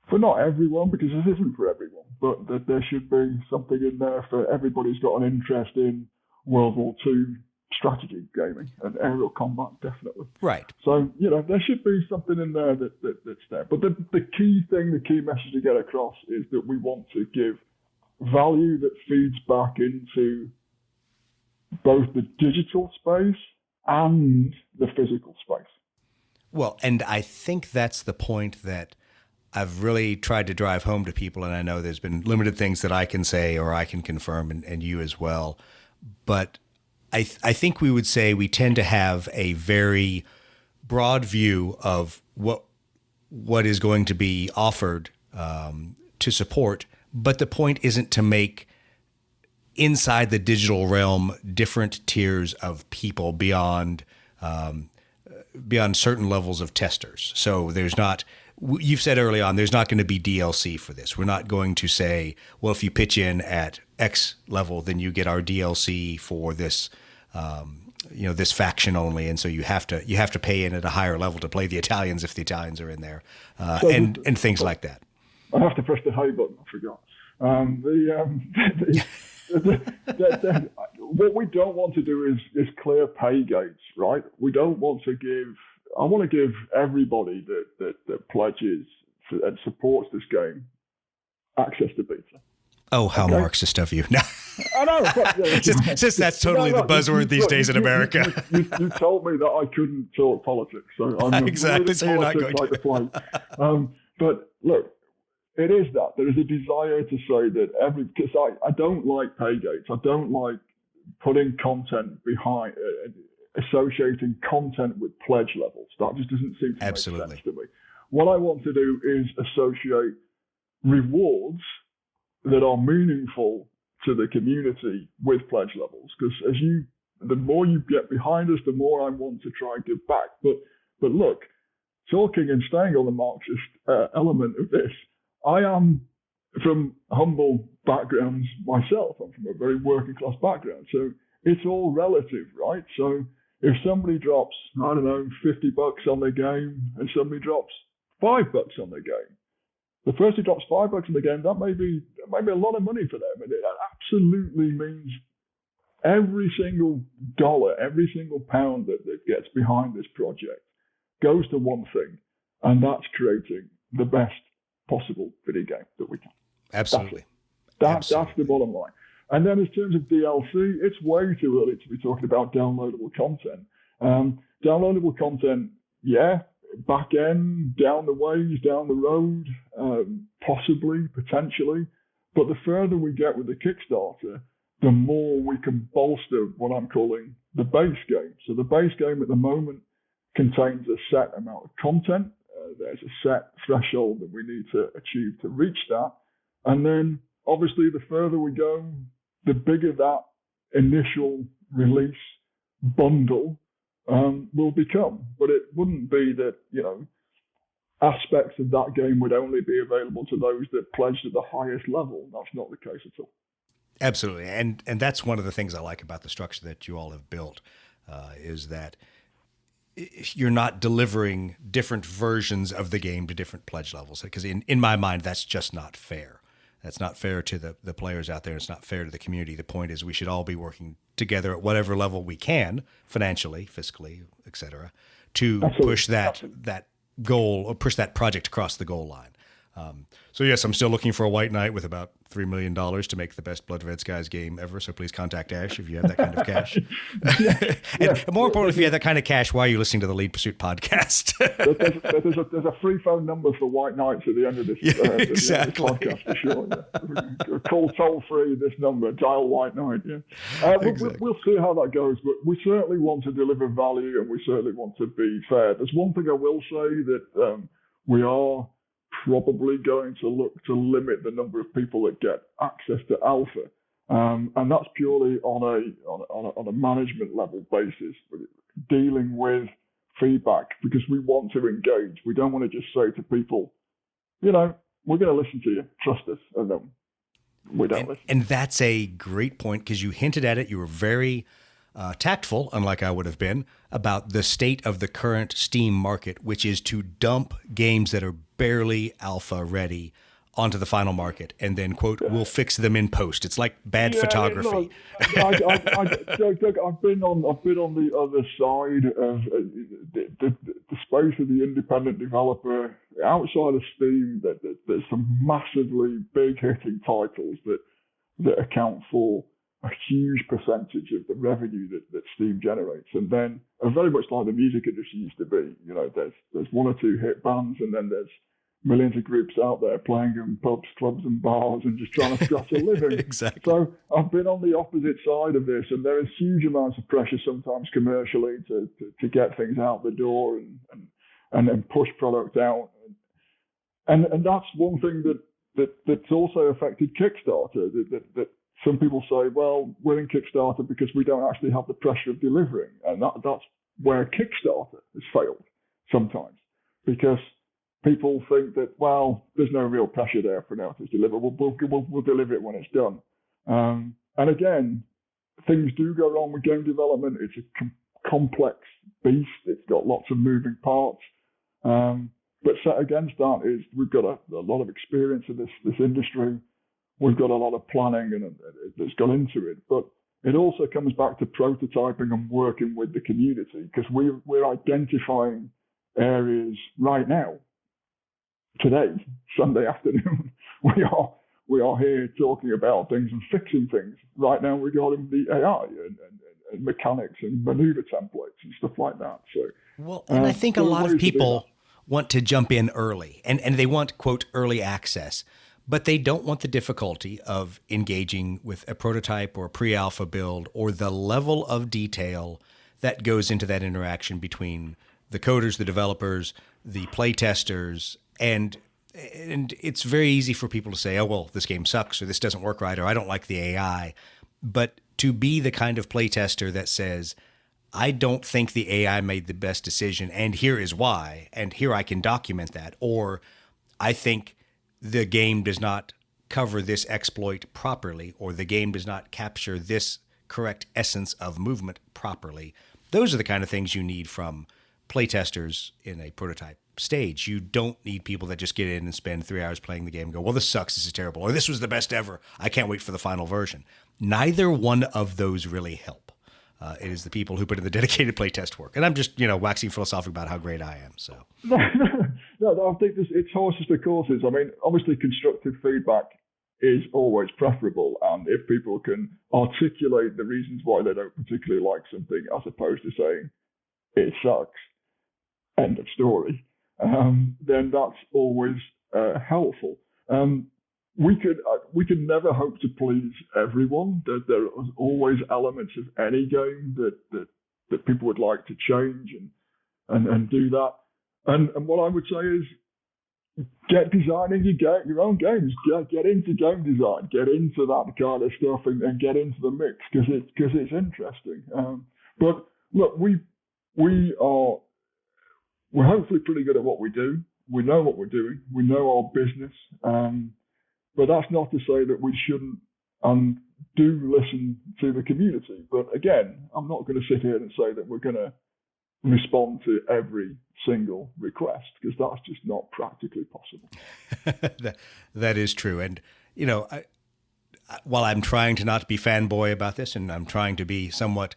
for not everyone, because this isn't for everyone, but that there should be something in there for everybody who's got an interest in World War II strategy gaming and aerial combat, definitely. Right. So, there should be something in there that's there. But the key message to get across is that we want to give value that feeds back into both the digital space and the physical space. Well, and I think that's the point that I've really tried to drive home to people, and I know there's been limited things that I can say or I can confirm, and you as well. But I think we would say we tend to have a very broad view of what is going to be offered to support, but the point isn't to make inside the digital realm different tiers of people beyond certain levels of testers. So there's not. You've said early on, there's not going to be DLC for this. We're not going to say, well, if you pitch in at X level, then you get our DLC for this, this faction only, and so you have to pay in at a higher level to play the Italians if the Italians are in there, and things like that. I have to press the hay button. I forgot. What we don't want to do is clear pay gates, right? We don't want to give. I want to give everybody that pledges and supports this game access to beta. Oh, how Marxist of you! No. I know. Since that's totally the buzzword these days in America. You told me that I couldn't talk politics, so I'm exactly. So you're not going to. But look, it is that there is a desire to say that because I don't like pay gates. I don't like putting content behind. Associating content with pledge levels. That just doesn't seem to make sense to me. What I want to do is associate rewards that are meaningful to the community with pledge levels. Because the more you get behind us, the more I want to try and give back. But look, talking and staying on the Marxist element of this, I am from humble backgrounds myself. I'm from a very working class background. So it's all relative, right? So if somebody drops, I don't know, $50 on their game and somebody drops $5 on their game, the person who drops $5 on the game, that may be a lot of money for them. And it absolutely means every single dollar, every single pound that gets behind this project goes to one thing, and that's creating the best possible video game that we can. Absolutely. That's the bottom line. And then in terms of DLC, it's way too early to be talking about downloadable content. Downloadable content, yeah, back end, down the ways, down the road, possibly, potentially. But the further we get with the Kickstarter, the more we can bolster what I'm calling the base game. So the base game at the moment contains a set amount of content. There's a set threshold that we need to achieve to reach that. And then obviously the further we go, the bigger that initial release bundle will become. But it wouldn't be that, aspects of that game would only be available to those that pledged at the highest level. That's not the case at all. Absolutely. And that's one of the things I like about the structure that you all have built, is that you're not delivering different versions of the game to different pledge levels. Because in my mind, that's just not fair. That's not fair to the players out there. It's not fair to the community. The point is we should all be working together at whatever level we can, financially, fiscally, et cetera, to push that goal or push that project across the goal line. So yes, I'm still looking for a White Knight with about $3 million to make the best Blood Red Skies game ever. So please contact Ash if you have that kind of cash. And more importantly, if you have that kind of cash, why are you listening to the Lead Pursuit podcast? there's a free phone number for White Knights at the end of this, exactly. this podcast for sure. Yeah. Call toll free this number, dial White Knight. Yeah. Exactly. We'll see how that goes, but we certainly want to deliver value and we certainly want to be fair. There's one thing I will say that we are probably going to look to limit the number of people that get access to alpha, and that's purely on a management level basis, dealing with feedback, because we want to engage. We don't want to just say to people, we're going to listen to you, trust us, and then we don't listen. And that's a great point, because you hinted at it. You were very tactful, unlike I would have been, about the state of the current Steam market, which is to dump games that are barely alpha ready onto the final market, and then, quote, we'll fix them in post. It's like bad photography. Doug, I've been on the other side of the space of the independent developer. Outside of Steam, there's some massively big hitting titles that account for a huge percentage of the revenue that Steam generates. And then, very much like the music industry used to be, there's one or two hit bands, and then there's millions of groups out there playing in pubs, clubs, and bars and just trying to scratch a living. Exactly. So I've been on the opposite side of this, and there is huge amounts of pressure sometimes commercially to get things out the door and then push product out. And that's one thing that's also affected Kickstarter. That some people say, well, we're in Kickstarter because we don't actually have the pressure of delivering, and that's where Kickstarter has failed sometimes, because people think that, well, there's no real pressure there for now to deliver. We'll deliver it when it's done. And again, things do go wrong with game development. It's a complex beast. It's got lots of moving parts. But set against that is we've got a lot of experience in this industry. We've got a lot of planning and that's gone into it. But it also comes back to prototyping and working with the community, because we're identifying areas right now. Today, Sunday afternoon, we are here talking about things and fixing things right now regarding the AI and mechanics and maneuver templates and stuff like that. So, well, and I think a lot of people want to jump in early, and they want, quote, early access, but they don't want the difficulty of engaging with a prototype or a pre-alpha build, or the level of detail that goes into that interaction between the coders, the developers, the play testers. And it's very easy for people to say, oh, well, this game sucks, or this doesn't work right, or I don't like the AI. But to be the kind of playtester that says, I don't think the AI made the best decision, and here is why, and here I can document that, or I think the game does not cover this exploit properly, or the game does not capture this correct essence of movement properly. Those are the kind of things you need from playtesters in a prototype stage. You don't need people that just get in and spend 3 hours playing the game and go, well, this sucks, this is terrible, or this was the best ever, I can't wait for the final version. Neither one of those really help. It is the people who put in the dedicated playtest work. And I'm just, waxing philosophical about how great I am. So no, I think it's horses for courses. I mean, obviously constructive feedback is always preferable, and if people can articulate the reasons why they don't particularly like something, as opposed to saying it sucks, end of story, then that's always helpful. We could never hope to please everyone. There are always elements of any game that people would like to change and do that. And what I would say is, get designing your own games. Get into game design. Get into that kind of stuff and get into the mix, because it's interesting. But look, we're hopefully pretty good at what we do. We know what we're doing. We know our business. But that's not to say that we shouldn't do listen to the community. But again, I'm not going to sit here and say that we're going to respond to every single request, because that's just not practically possible. That is true. And, while I'm trying to not be fanboy about this, and I'm trying to be somewhat,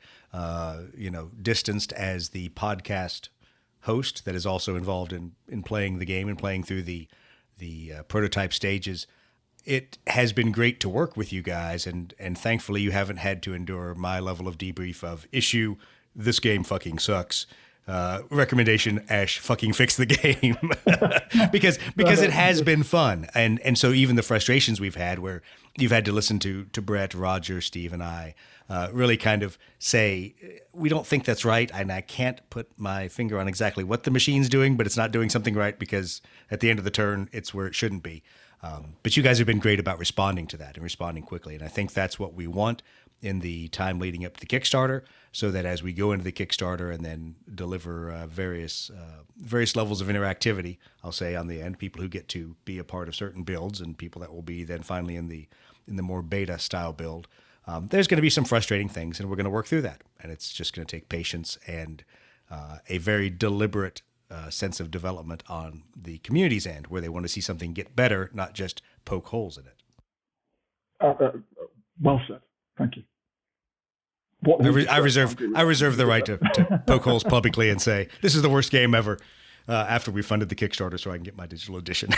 distanced as the podcast host that is also involved in playing the game and playing through the prototype stages, it has been great to work with you guys, and thankfully you haven't had to endure my level of debrief of issue, this game fucking sucks, recommendation, Ash, fucking fix the game. because it has been fun. And so even the frustrations we've had, where you've had to listen to Brett, Roger, Steve, and I really kind of say, we don't think that's right, and I can't put my finger on exactly what the machine's doing, but it's not doing something right, because at the end of the turn, it's where it shouldn't be. But you guys have been great about responding to that and responding quickly. And I think that's what we want in the time leading up to the Kickstarter, so that as we go into the Kickstarter and then deliver various levels of interactivity, I'll say on the end, people who get to be a part of certain builds and people that will be then finally in the more beta style build, there's going to be some frustrating things, and we're going to work through that. And it's just going to take patience and a very deliberate sense of development on the community's end, where they want to see something get better, not just poke holes in it. Well said. Thank you. I reserve the right to poke holes publicly and say, this is the worst game ever, after we funded the Kickstarter so I can get my digital edition.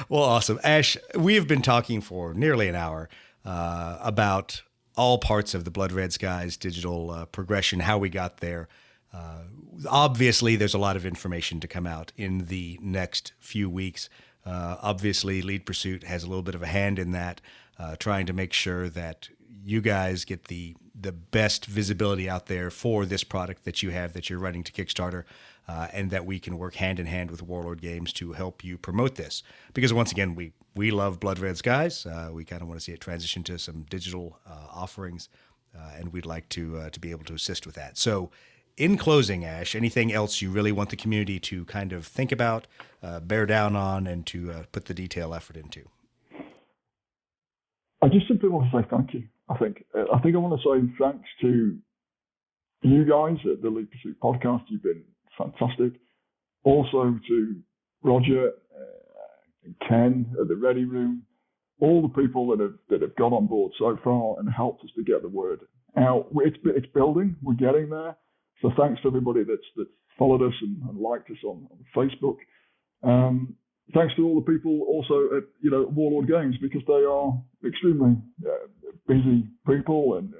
Well, awesome. Ash, we have been talking for nearly an hour about all parts of the Blood Red Skies digital progression, how we got there. Obviously, there's a lot of information to come out in the next few weeks. Obviously, Lead Pursuit has a little bit of a hand in that, trying to make sure that you guys get the best visibility out there for this product that you have, that you're running to Kickstarter, and that we can work hand in hand with Warlord Games to help you promote this. Because once again, we love Blood Red Skies. We kind of want to see it transition to some digital offerings, and we'd like to be able to assist with that. So, in closing, Ash, anything else you really want the community to kind of think about, bear down on, and to put the detail effort into? I just simply want to say thank you. I think I want to say thanks to you guys at the Lead Pursuit podcast. You've been fantastic. Also to Roger, Ken at the Ready Room, all the people that have got on board so far and helped us to get the word out. It's building. We're getting there. So thanks to everybody that's followed us and liked us on Facebook. Thanks to all the people also at Warlord Games, because they are extremely busy people, and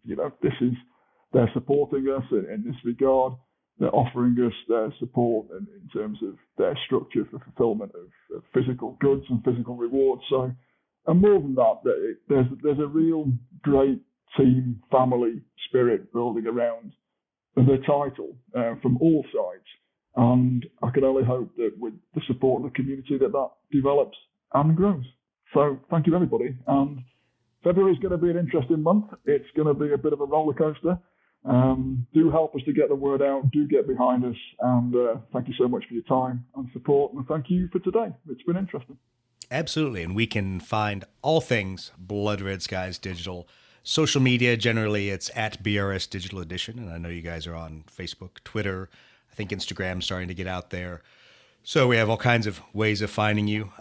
they're supporting us in this regard. They're offering us their support in terms of their structure for fulfillment of physical goods and physical rewards. So, and more than that, there's a real great team family spirit building around the title from all sides. And I can only hope that with the support of the community that develops and grows. So thank you, everybody. And February is going to be an interesting month. It's going to be a bit of a roller coaster. Do help us to get the word out. Do get behind us. And thank you so much for your time and support. And thank you for today. It's been interesting. Absolutely. And we can find all things Blood Red Skies Digital. Social media, generally, it's at BRS Digital Edition. And I know you guys are on Facebook, Twitter. I think Instagram's starting to get out there. So we have all kinds of ways of finding you.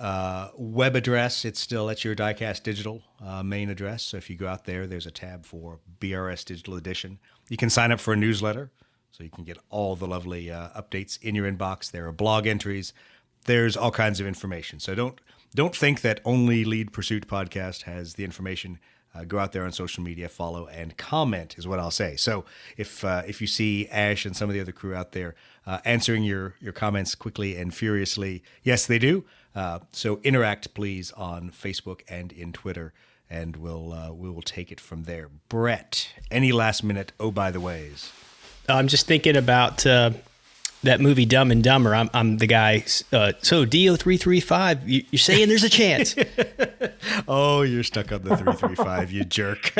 Web address, it's still at your Diecast Digital main address. So if you go out there, there's a tab for BRS Digital Edition. You can sign up for a newsletter, so you can get all the lovely updates in your inbox. There are blog entries. There's all kinds of information. So don't think that only Lead Pursuit Podcast has the information. Go out there on social media, follow, and comment is what I'll say. So if you see Ash and some of the other crew out there answering your comments quickly and furiously, yes, they do. So interact, please, on Facebook and in Twitter, and we will take it from there. Brett, any last minute, oh, by the ways? I'm just thinking about that movie Dumb and Dumber. I'm the guy. So DO335, you're saying there's a chance? Oh, you're stuck on the 335, you jerk.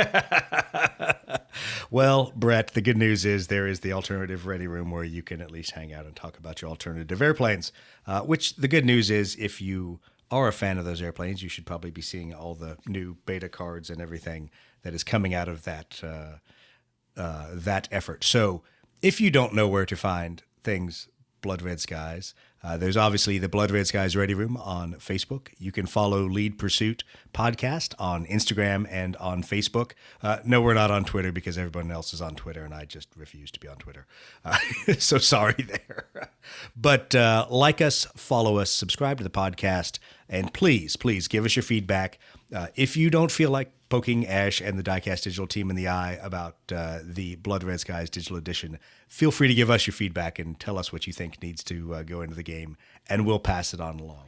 Well, Brett, the good news is there is the alternative Ready Room where you can at least hang out and talk about your alternative airplanes, which the good news is if you are a fan of those airplanes, you should probably be seeing all the new beta cards and everything that is coming out of that effort. So if you don't know where to find things Blood Red Skies, there's obviously the Blood Red Skies Ready Room on Facebook. You can follow Lead Pursuit Podcast on Instagram and on Facebook. No, we're not on Twitter because everyone else is on Twitter, and I just refuse to be on Twitter. So sorry there. But like us, follow us, subscribe to the podcast, and please give us your feedback. If you don't feel like poking Ash and the Diecast Digital team in the eye about the Blood Red Skies Digital Edition, feel free to give us your feedback and tell us what you think needs to go into the game, and we'll pass it on along.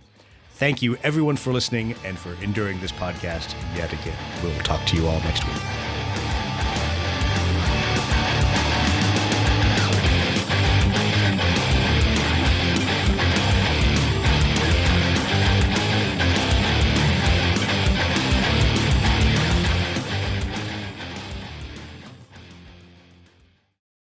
Thank you, everyone, for listening and for enduring this podcast yet again. We'll talk to you all next week.